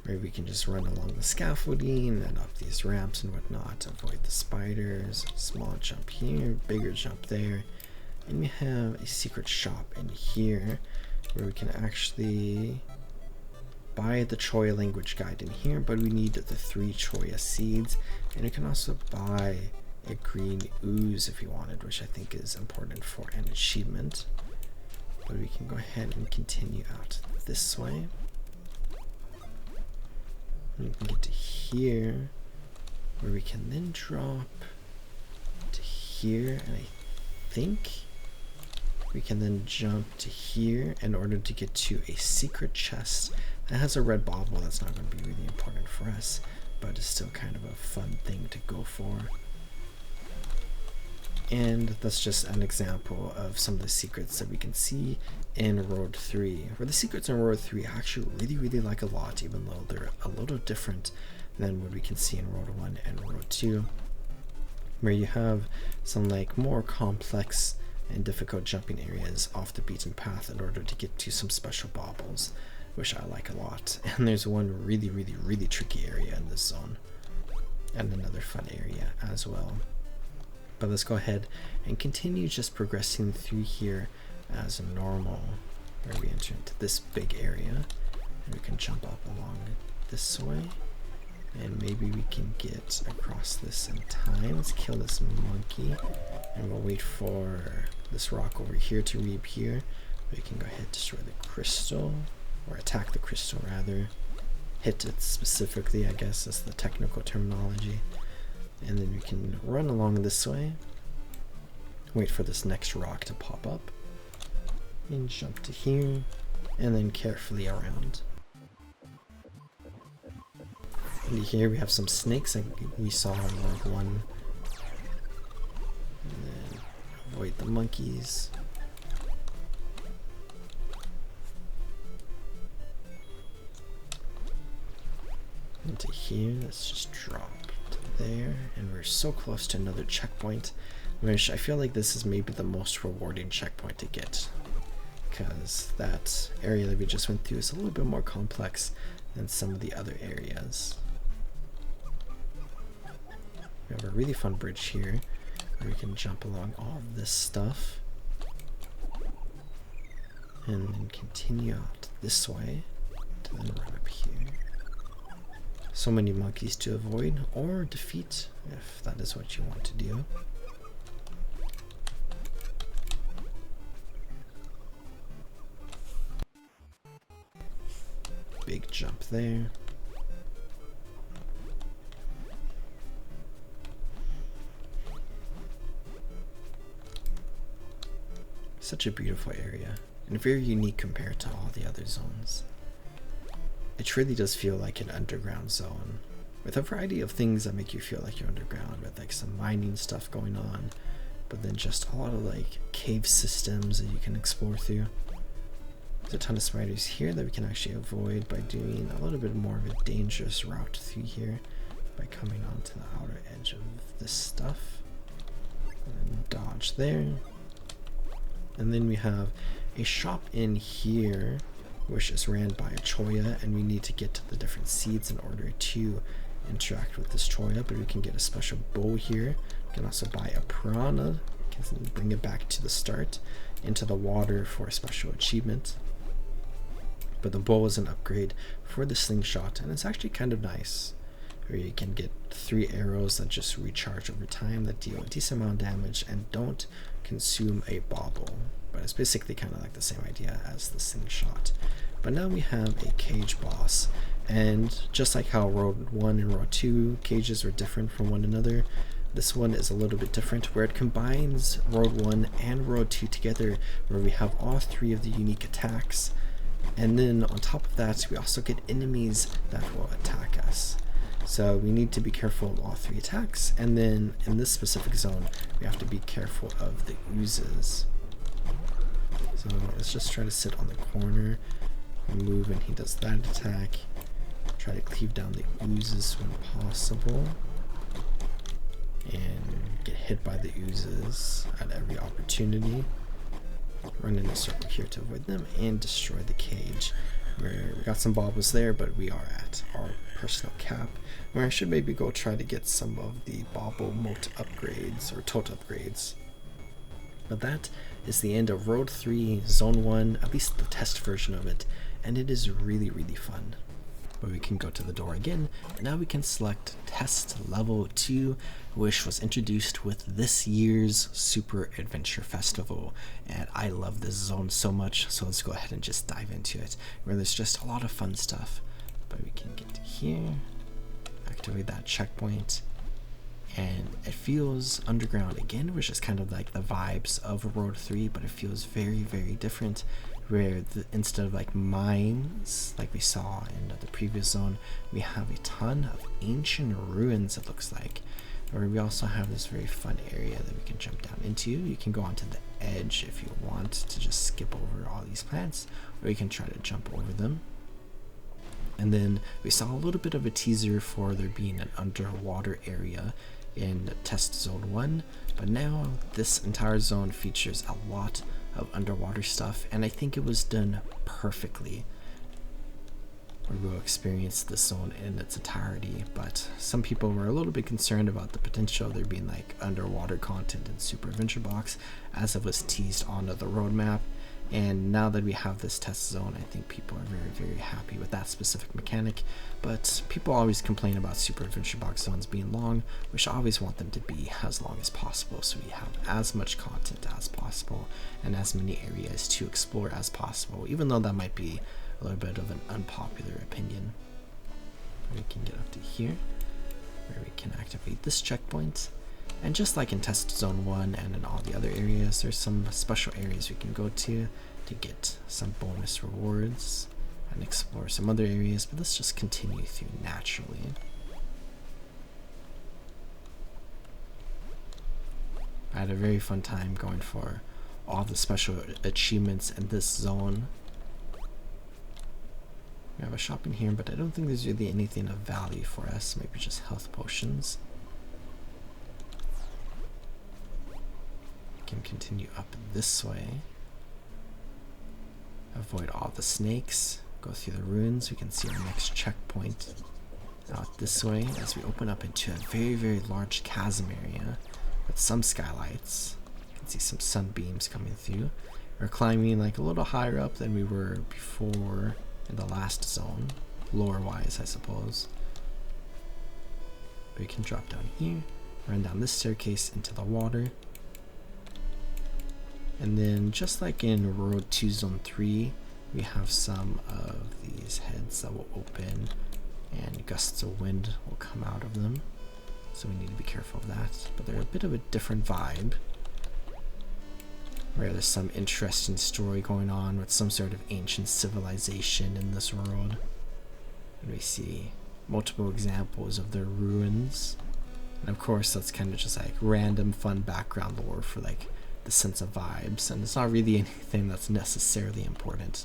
where we can just run along the scaffolding and up these ramps and whatnot to avoid the spiders. Small jump here, bigger jump there. And we have a secret shop in here where we can actually buy the Choya language guide in here, but we need the 3 Choya seeds. And you can also buy a green ooze if you wanted, which I think is important for an achievement. But we can go ahead and continue out this way. And we can get to here, where we can then drop to here, and I think we can then jump to here in order to get to a secret chest that has a red bauble. That's not going to be really important for us, but it's still kind of a fun thing to go for. And that's just an example of some of the secrets that we can see in Road 3. Where the secrets in Road 3 I actually really like a lot, even though they're a little different than what we can see in Road 1 and Road 2. Where you have some like more complex and difficult jumping areas off the beaten path in order to get to some special baubles, which I like a lot. And there's one really tricky area in this zone, and another fun area as well. But let's go ahead and continue just progressing through here as normal, where we enter into this big area, and we can jump up along this way, and maybe we can get across this in time. Let's kill this monkey, and we'll wait for this rock over here to reappear. We can go ahead and destroy the crystal, or attack the crystal rather. Hit it specifically, I guess is the technical terminology. And then we can run along this way, wait for this next rock to pop up, and jump to here, and then carefully around. And here we have some snakes like we saw in Road 1. And then avoid the monkeys. Into here, let's just drop there, and we're so close to another checkpoint, which I feel like this is maybe the most rewarding checkpoint to get, because that area that we just went through is a little bit more complex than some of the other areas. We have a really fun bridge here where we can jump along all of this stuff and then continue out this way to then run up here. So many monkeys to avoid or defeat if that is what you want to do. Big jump there. Such a beautiful area and very unique compared to all the other zones. It truly does feel like an underground zone, with a variety of things that make you feel like you're underground, with like some mining stuff going on, but then just a lot of like cave systems that you can explore through. There's a ton of spiders here that we can actually avoid by doing a little bit more of a dangerous route through here, by coming onto the outer edge of this stuff, and then dodge there. And then we have a shop in here which is ran by a choya, and we need to get to the different seeds in order to interact with this choya. But we can get a special bow here. We can also buy a piranha, we can bring it back to the start into the water for a special achievement. But the bow is an upgrade for the slingshot, and it's actually kind of nice, where you can get 3 arrows that just recharge over time that deal a decent amount of damage and don't consume a bauble. But it's basically kind of like the same idea as the slingshot. But now we have a cage boss, and just like how Road 1 and Road 2 cages are different from one another, this one is a little bit different, where it combines Road 1 and Road 2 together, where we have all 3 of the unique attacks, and then on top of that we also get enemies that will attack us. So we need to be careful of all 3 attacks, and then in this specific zone we have to be careful of the oozes. So let's just try to sit on the corner, move when he does that attack, try to cleave down the oozes when possible, and get hit by the oozes at every opportunity. Run in a circle here to avoid them and destroy the cage. We got some baubles there, but we are at our personal cap, where I should maybe go try to get some of the bauble moat upgrades or tote upgrades. But that is the end of Road 3 Zone 1, at least the test version of it, and it is really fun. But we can go to the door again, and now we can select Test Level 2, which was introduced with this year's Super Adventure Festival. And I love this zone so much, so let's go ahead and just dive into it, where there's just a lot of fun stuff. But we can get to here, activate that checkpoint, and it feels underground again, which is kind of like the vibes of Road 3, but it feels very different, where instead of like mines like we saw in the previous zone, we have a ton of ancient ruins, it looks like, Or we also have this very fun area that we can jump down into. You can go onto the edge if you want to just skip over all these plants, or you can try to jump over them. And then we saw a little bit of a teaser for there being an underwater area in test zone 1, but now this entire zone features a lot of underwater stuff, and I think it was done perfectly. We will experience this zone in its entirety, but some people were a little bit concerned about the potential of there being like underwater content in Super Adventure Box, as it was teased onto the roadmap. And now that we have this test zone, I think people are very happy with that specific mechanic. But people always complain about Super Adventure Box zones being long, which I always want them to be as long as possible, so we have as much content as possible and as many areas to explore as possible, even though that might be a little bit of an unpopular opinion. We can get up to here, where we can activate this checkpoint. And just like in Test Zone 1 and in all the other areas, there's some special areas we can go to get some bonus rewards and explore some other areas, but let's just continue through naturally. I had a very fun time going for all the special achievements in this zone. We have a shop in here, but I don't think there's really anything of value for us, maybe just health potions. Can continue up this way, avoid all the snakes, go through the ruins. We can see our next checkpoint out this way as we open up into a very large chasm area with some skylights. You can see some sunbeams coming through. We're climbing like a little higher up than we were before in the last zone, lore wise I suppose. We can drop down here, run down this staircase into the water. And then just like in Road 2 Zone 3, we have some of these heads that will open and gusts of wind will come out of them. So we need to be careful of that. But they're a bit of a different vibe, where there's some interesting story going on with some sort of ancient civilization in this world. And we see multiple examples of their ruins. And of course that's kind of just like random fun background lore for like the sense of vibes, and it's not really anything that's necessarily important.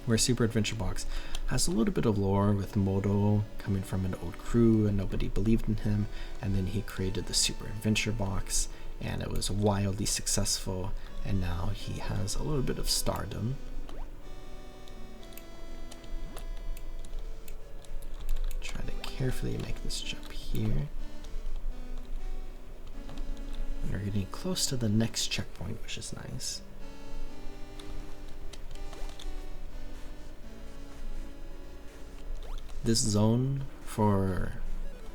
Where Super Adventure Box has a little bit of lore with Moto coming from an old crew and nobody believed in him, and then he created the Super Adventure Box and it was wildly successful, and now he has a little bit of stardom. Try to carefully make this jump here. We're getting close to the next checkpoint, which is nice. This zone, for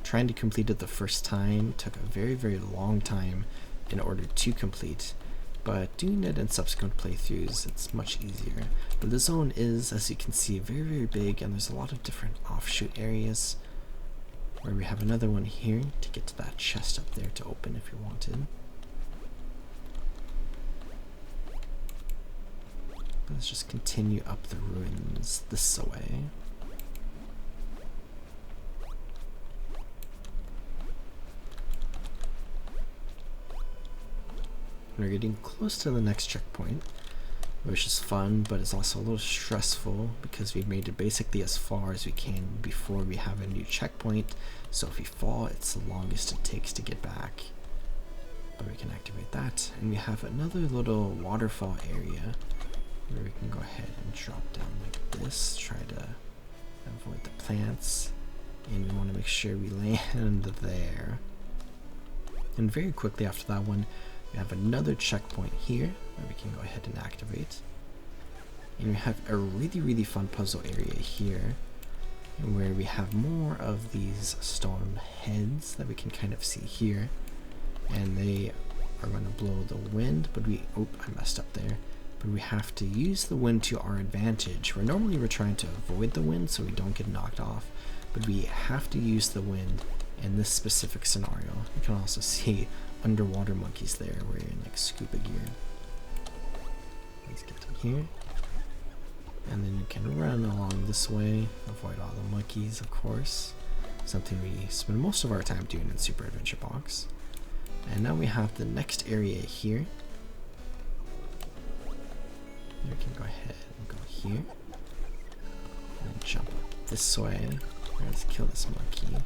trying to complete it the first time, took a very long time in order to complete, but doing it in subsequent playthroughs, it's much easier. But the zone is, as you can see, very big, and there's a lot of different offshoot areas, where we have another one here to get to that chest up there to open if you wanted. Let's just continue up the ruins this way. We're getting close to the next checkpoint, which is fun, but it's also a little stressful because we've made it basically as far as we can before we have a new checkpoint. So if we fall, it's the longest it takes to get back. But we can activate that, and we have another little waterfall area where we can go ahead and drop down like this, try to avoid the plants, and we want to make sure we land there. And very quickly after that one, we have another checkpoint here where we can go ahead and activate. And we have a really fun puzzle area here, where we have more of these stone heads that we can kind of see here, and they are going to blow the wind, but I messed up there. But we have to use the wind to our advantage. Normally we're trying to avoid the wind so we don't get knocked off, but we have to use the wind in this specific scenario. You can also see underwater monkeys there wearing like scuba gear. Let's get to here, and then you can run along this way, avoid all the monkeys of course. something we spend most of our time doing in Super Adventure Box. And now we have the next area here. We can go ahead and go here and jump up this way. Let's kill this monkey,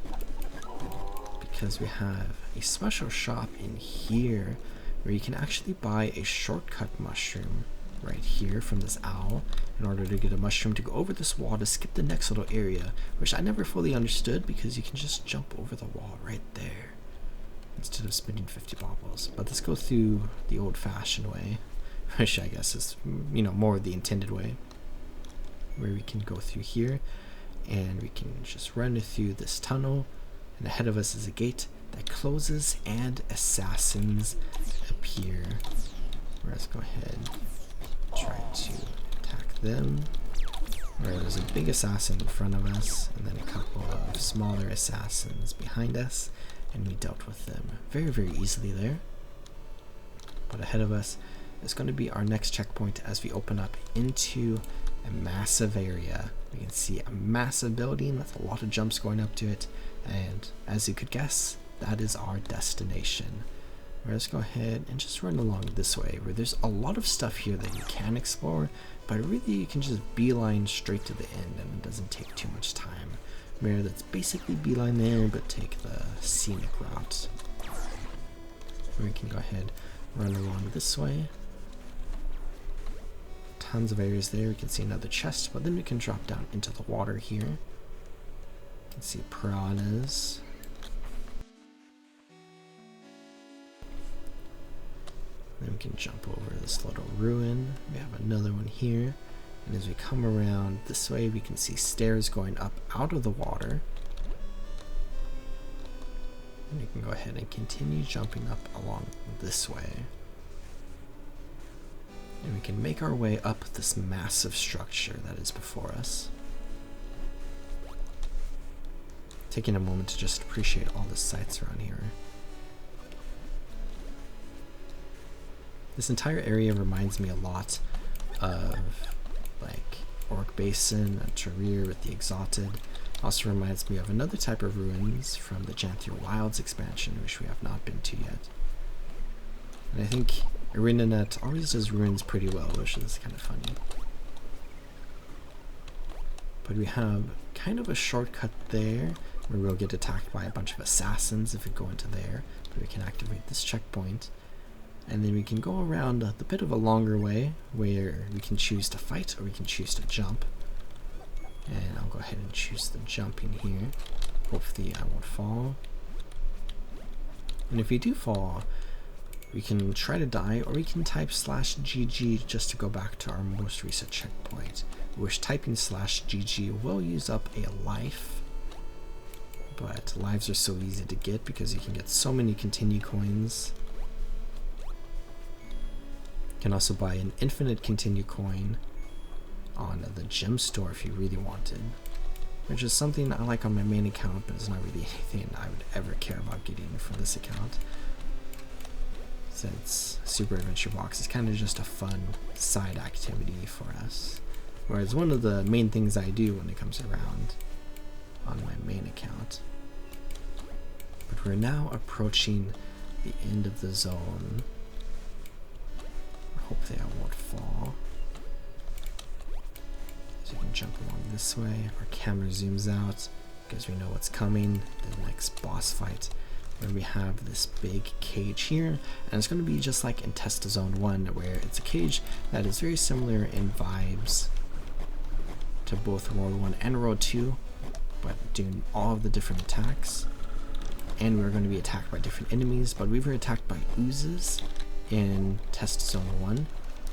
because we have a special shop in here where you can actually buy a shortcut mushroom right here from this owl in order to get a mushroom to go over this wall to skip the next little area, which I never fully understood, because you can just jump over the wall right there instead of spending 50 baubles. But let's go through the old-fashioned way, which I guess is, you know, more the intended way, where we can go through here and we can just run through this tunnel, and ahead of us is a gate that closes and assassins appear. Let's go ahead and try to attack them. There's a big assassin in front of us and then a couple of smaller assassins behind us, and we dealt with them very, very easily there. But ahead of us is going to be our next checkpoint as we open up into a massive area. We can see a massive building with a lot of jumps going up to it, and as you could guess, that is our destination. Let's go ahead and just run along this way, where there's a lot of stuff here that you can explore, but really you can just beeline straight to the end and it doesn't take too much time. Where that's basically beeline there, but take the scenic route. We can go ahead and run along this way. Tons of areas there. We can see another chest, but then we can drop down into the water here. You can see piranhas. Then we can jump over this little ruin. We have another one here. And as we come around this way, we can see stairs going up out of the water. And we can go ahead and continue jumping up along this way. And we can make our way up this massive structure that is before us. Taking a moment to just appreciate all the sights around here. This entire area reminds me a lot of like Orc Basin and Tarir with the Exalted. Also reminds me of another type of ruins from the Janthier Wilds expansion, which we have not been to yet. And I think ArenaNet always does ruins pretty well, which is kind of funny. But we have kind of a shortcut there where we'll get attacked by a bunch of assassins if we go into there. But we can activate this checkpoint. And then we can go around the bit of a longer way where we can choose to fight or we can choose to jump. And I'll go ahead and choose the jumping here. Hopefully I won't fall. And if we do fall, we can try to die, or we can type /GG just to go back to our most recent checkpoint, which typing /GG will use up a life. But lives are so easy to get because you can get so many continue coins. You can also buy an infinite continue coin on the gem store if you really wanted, which is something I like on my main account, but it's not really anything I would ever care about getting for this account, since Super Adventure Box is kind of just a fun side activity for us, whereas one of the main things I do when it comes around on my main account. But we're now approaching the end of the zone. Hopefully I won't fall. So we can jump along this way. Our camera zooms out because we know what's coming. The next boss fight, where we have this big cage here, and it's going to be just like in Test Zone 1, where it's a cage that is very similar in vibes to both World 1 and World 2, but doing all of the different attacks. And we're going to be attacked by different enemies, but we were attacked by oozes in Test Zone 1,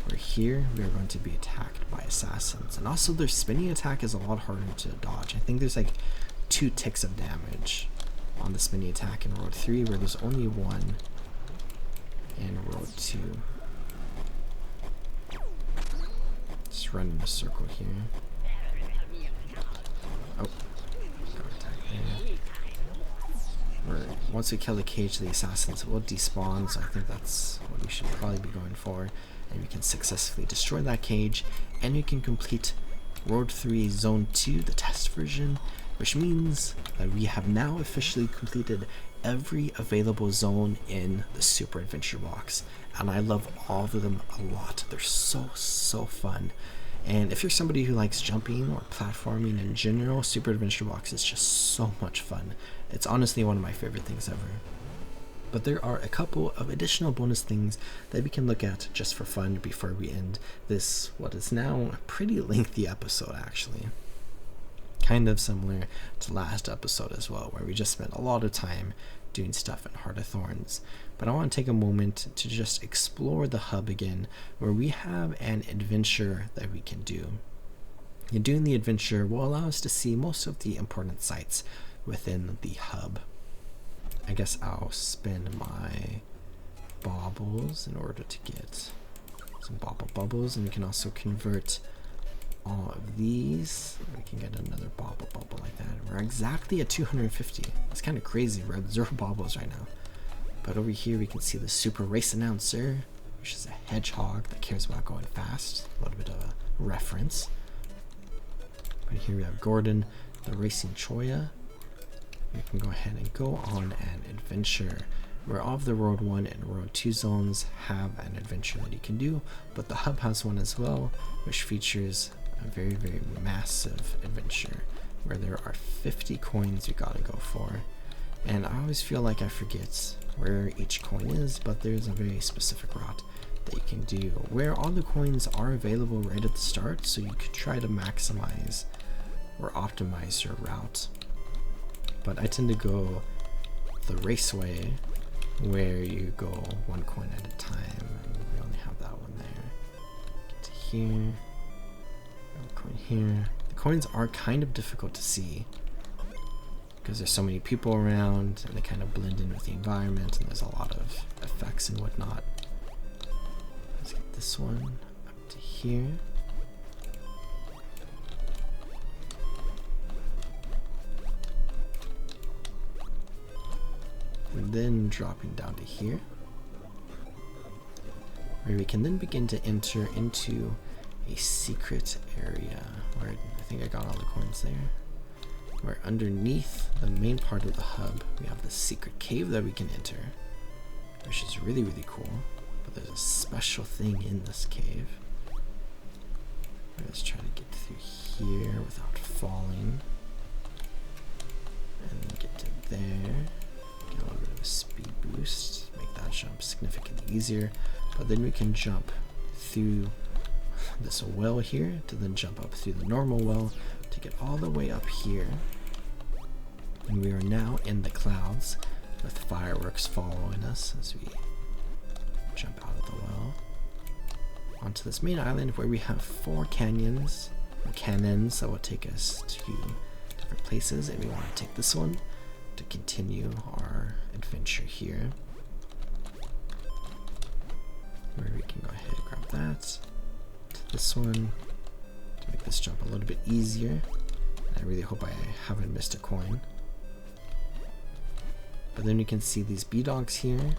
where here we are going to be attacked by assassins. And also their spinning attack is a lot harder to dodge. I think there's like 2 ticks of damage on the spinning attack in World 3, where there's only 1 in World 2. Just run in a circle here. Oh, got attacked there. Once we kill the cage, the assassins will despawn, so I think that's what we should probably be going for. And we can successfully destroy that cage, and we can complete World 3 Zone 2, the test version, which means that we have now officially completed every available zone in the Super Adventure Box, and I love all of them a lot. They're so fun. And if you're somebody who likes jumping or platforming in general, Super Adventure Box is just so much fun. It's honestly one of my favorite things ever. But there are a couple of additional bonus things that we can look at just for fun before we end this, what is now a pretty lengthy episode actually. Kind of similar to last episode as well, where we just spent a lot of time doing stuff in Heart of Thorns. But I want to take a moment to just explore the hub again, where we have an adventure that we can do. And doing the adventure will allow us to see most of the important sites within the hub. I guess I'll spend my baubles in order to get some bauble bubbles, and we can also convert all of these. We can get another bauble bubble like that. We're exactly at 250. It's kind of crazy. We're at 0 baubles right now. But over here we can see the Super Race Announcer, which is a hedgehog that cares about going fast. A little bit of a reference. But here we have Gordon, the Racing Choya. We can go ahead and go on an adventure where all of the World 1 and World 2 zones have an adventure that you can do, but the hub has one as well, which features a very massive adventure where there are 50 coins you gotta go for. And I always feel like I forget where each coin is, but there's a very specific route that you can do where all the coins are available right at the start, so you could try to maximize or optimize your route. But I tend to go the raceway, where you go 1 coin at a time, and we only have that one there. Get to here, a coin here. The coins are kind of difficult to see because there's so many people around and they kind of blend in with the environment, and there's a lot of effects and whatnot. Let's get this one up to here. And then dropping down to here, where we can then begin to enter into a secret area where I think I got all the coins there, where underneath the main part of the hub we have this secret cave that we can enter, which is really cool. But there's a special thing in this cave. Let's try to get through here without falling, and then get to there. Get a little bit of a speed boost, make that jump significantly easier. But then we can jump through this well here to then jump up through the normal well to get all the way up here. And we are now in the clouds with fireworks following us as we jump out of the well onto this main island, where we have 4 canyons or cannons that will take us to different places, and we want to take this one to continue our adventure here, where we can go ahead and grab that to this one to make this jump a little bit easier. And I really hope I haven't missed a coin. But then you can see these bee dogs here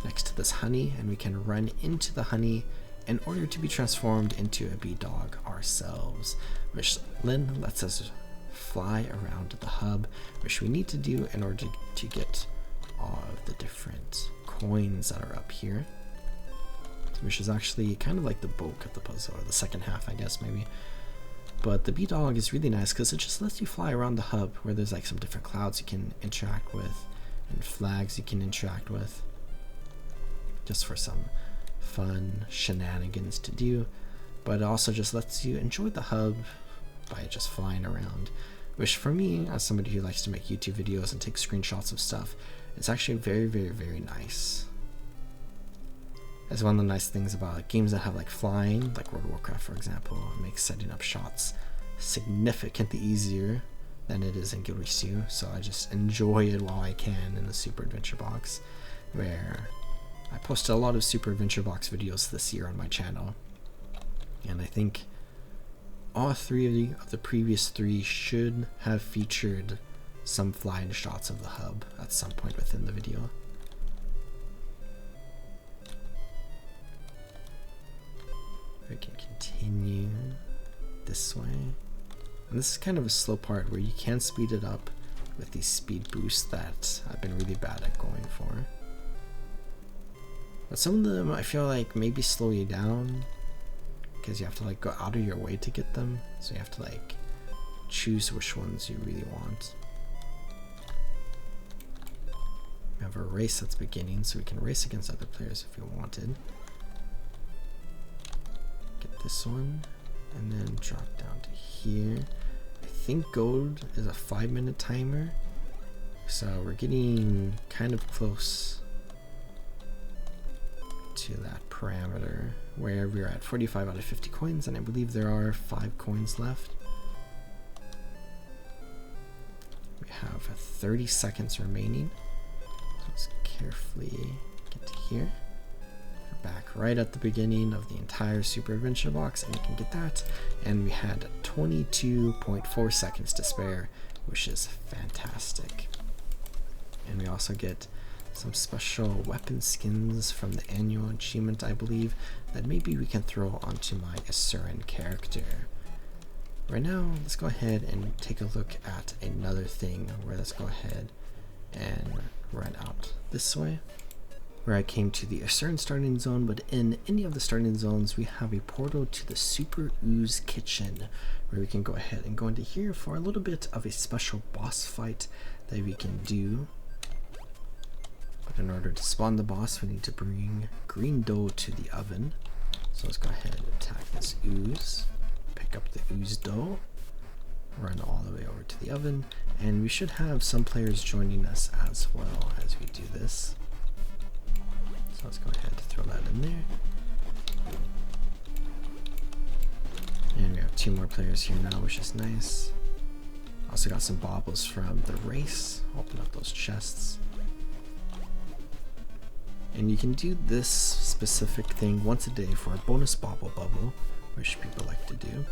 next to this honey, and we can run into the honey in order to be transformed into a bee dog ourselves, which then lets us fly around the hub, which we need to do in order to get all of the different coins that are up here, which is actually kind of like the bulk of the puzzle, or the second half, I guess, maybe. But the bee dog is really nice because it just lets you fly around the hub, where there's like some different clouds you can interact with and flags you can interact with, just for some fun shenanigans to do. But it also just lets you enjoy the hub by just flying around, which for me, as somebody who likes to make YouTube videos and take screenshots of stuff, it's actually very nice. It's one of the nice things about games that have like flying, like World of Warcraft for example. It makes setting up shots significantly easier than it is in Guild Wars 2, so I just enjoy it while I can in the Super Adventure Box, where I posted a lot of Super Adventure Box videos this year on my channel, and I think all 3 of the previous 3 should have featured some flying shots of the hub at some point within the video. We can continue this way. And this is kind of a slow part where you can speed it up with these speed boosts that I've been really bad at going for. But some of them I feel like maybe slow you down because you have to like go out of your way to get them. So you have to like choose which ones you really want. We have a race that's beginning, so we can race against other players if we wanted. Get this one and then drop down to here. I think gold is a 5-minute timer, so we're getting kind of close to that parameter where we're at 45 out of 50 coins, and I believe there are 5 coins left. We have 30 seconds remaining. So let's carefully get to here. We're back right at the beginning of the entire Super Adventure box, and we can get that. And we had 22.4 seconds to spare, which is fantastic. And we also get some special weapon skins from the annual achievement, I believe, that maybe we can throw onto my Asuran character. Right now, let's go ahead and take a look at another thing where let's go ahead and run out this way, where I came to the Asuran starting zone, but in any of the starting zones, we have a portal to the Super Ooze Kitchen, where we can go ahead and go into here for a little bit of a special boss fight that we can do. But in order to spawn the boss, we need to bring green dough to the oven. So let's go ahead and attack this ooze, pick up the ooze dough, run all the way over to the oven, and we should have some players joining us as well as we do this. So let's go ahead and throw that in there. And we have 2 more players here now, which is nice. Also got some baubles from the race. Open up those chests. And you can do this specific thing once a day for a bonus bauble bubble, which people like to do.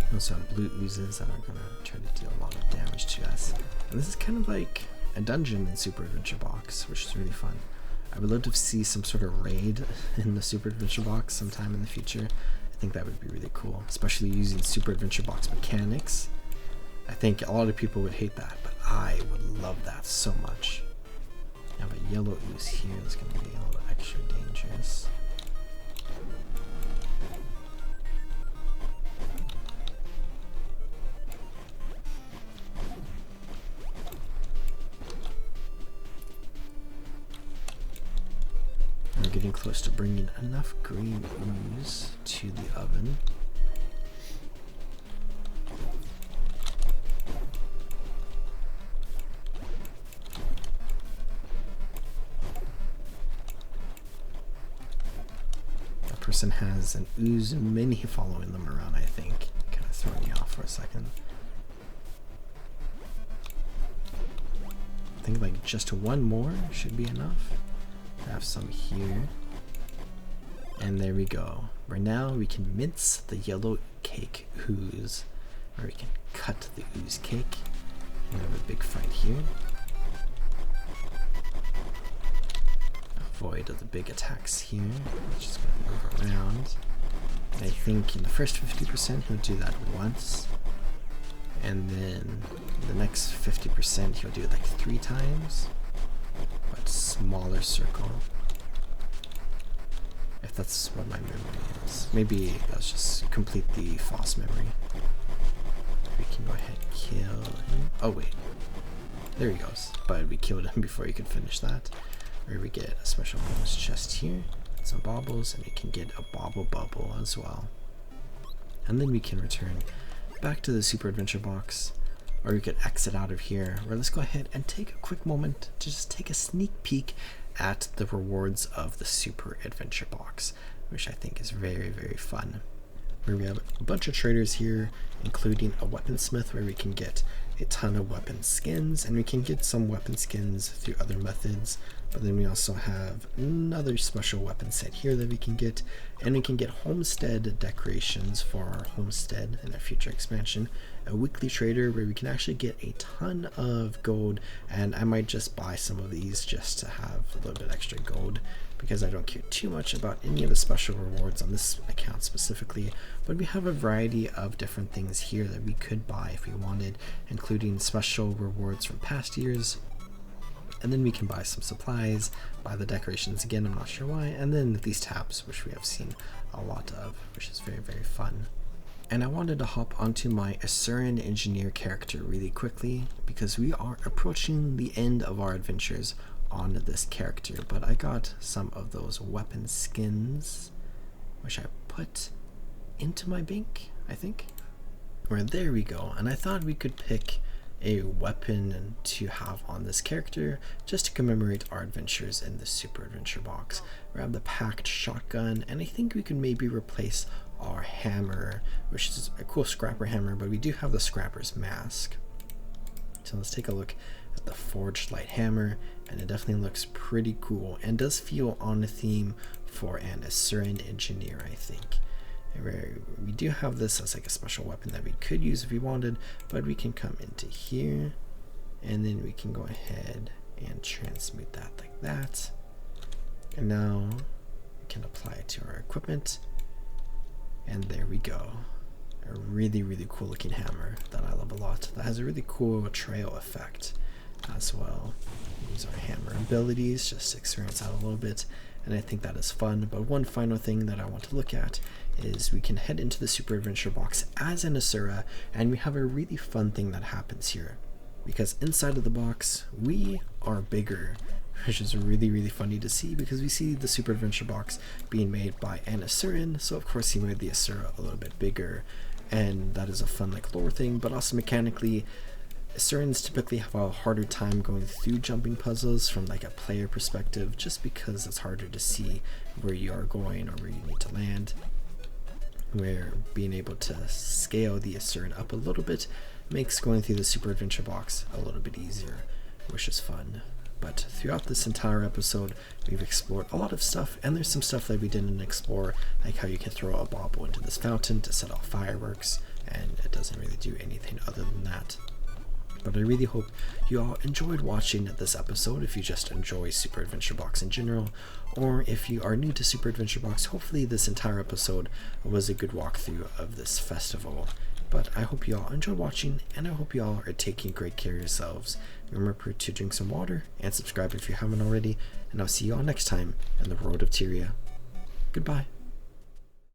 We also have blue oozes that are going to try to deal a lot of damage to us. And this is kind of like a dungeon in Super Adventure Box, which is really fun. I would love to see some sort of raid in the Super Adventure Box sometime in the future. I think that would be really cool, especially using Super Adventure Box mechanics. I think a lot of people would hate that, but I would love that so much. I have a yellow ooze here that's going to be a little extra dangerous. We're getting close to bringing enough green ooze to the oven. That person has an ooze mini following them around, I think. Kind of throwing me off for a second. I think like just 1 more should be enough. Have some here, and there we go. Right now we can mince the yellow cake ooze, or we can cut the ooze cake. And we have a big fight here. Avoid the big attacks here. We're just gonna move around. And I think in the first 50% he'll do that once, and then the next 50% he'll do it like 3 times. But smaller circle, if that's what my memory is. Maybe that's just complete the false memory. We can go ahead and kill him. Oh wait, there he goes. But we killed him before he could finish that. Where we get a special bonus chest here, some baubles, and we can get a bauble bubble as well. And then we can return back to the Super Adventure Box, or we could exit out of here, or let's go ahead and take a quick moment to just take a sneak peek at the rewards of the Super Adventure Box, which I think is very, very fun. Where we have a bunch of traders here, including a weaponsmith where we can get a ton of weapon skins, and we can get some weapon skins through other methods. But then we also have another special weapon set here that we can get, and we can get homestead decorations for our homestead in our future expansion, a weekly trader where we can actually get a ton of gold, and I might just buy some of these just to have a little bit extra gold, because I don't care too much about any of the special rewards on this account specifically. But we have a variety of different things here that we could buy if we wanted, including special rewards from past years. And then we can buy some supplies, buy the decorations again, I'm not sure why, and then these tabs, which we have seen a lot of, which is very, very fun. And I wanted to hop onto my Asuran engineer character really quickly, because we are approaching the end of our adventures on this character. But I got some of those weapon skins, which I put into my bank, I think. Where there we go. And I thought we could pick a weapon to have on this character just to commemorate our adventures in the Super Adventure box. We have the packed shotgun, and I think we can maybe replace our hammer, which is a cool scrapper hammer, but we do have the scrapper's mask. So let's take a look at the forged light hammer, and it definitely looks pretty cool and does feel on the theme for an Asuran engineer, I think. We do have this as like a special weapon that we could use if we wanted, but we can come into here and then we can go ahead and transmute that like that. And now we can apply it to our equipment, and there we go. A really, really cool looking hammer that I love a lot, that has a really cool trail effect as well. Use our hammer abilities just to experience out a little bit, and I think that is fun. But one final thing that I want to look at is we can head into the Super Adventure box as an Asura, and we have a really fun thing that happens here, because inside of the box we are bigger, which is really, really funny to see, because we see the Super Adventure box being made by an Asuran, so of course he made the Asura a little bit bigger, and that is a fun like lore thing. But also mechanically, Asurans typically have a harder time going through jumping puzzles from like a player perspective, just because it's harder to see where you are going or where you need to land. Where being able to scale the Asuran up a little bit makes going through the Super Adventure box a little bit easier, which is fun. But throughout this entire episode, we've explored a lot of stuff, and there's some stuff that we didn't explore, like how you can throw a bauble into this fountain to set off fireworks, and it doesn't really do anything other than that. But I really hope you all enjoyed watching this episode. If you just enjoy Super Adventure Box in general, or if you are new to Super Adventure Box, hopefully this entire episode was a good walkthrough of this festival. But I hope you all enjoyed watching, and I hope you all are taking great care of yourselves. Remember to drink some water and subscribe if you haven't already, and I'll see you all next time in the Road of Tyria. Goodbye.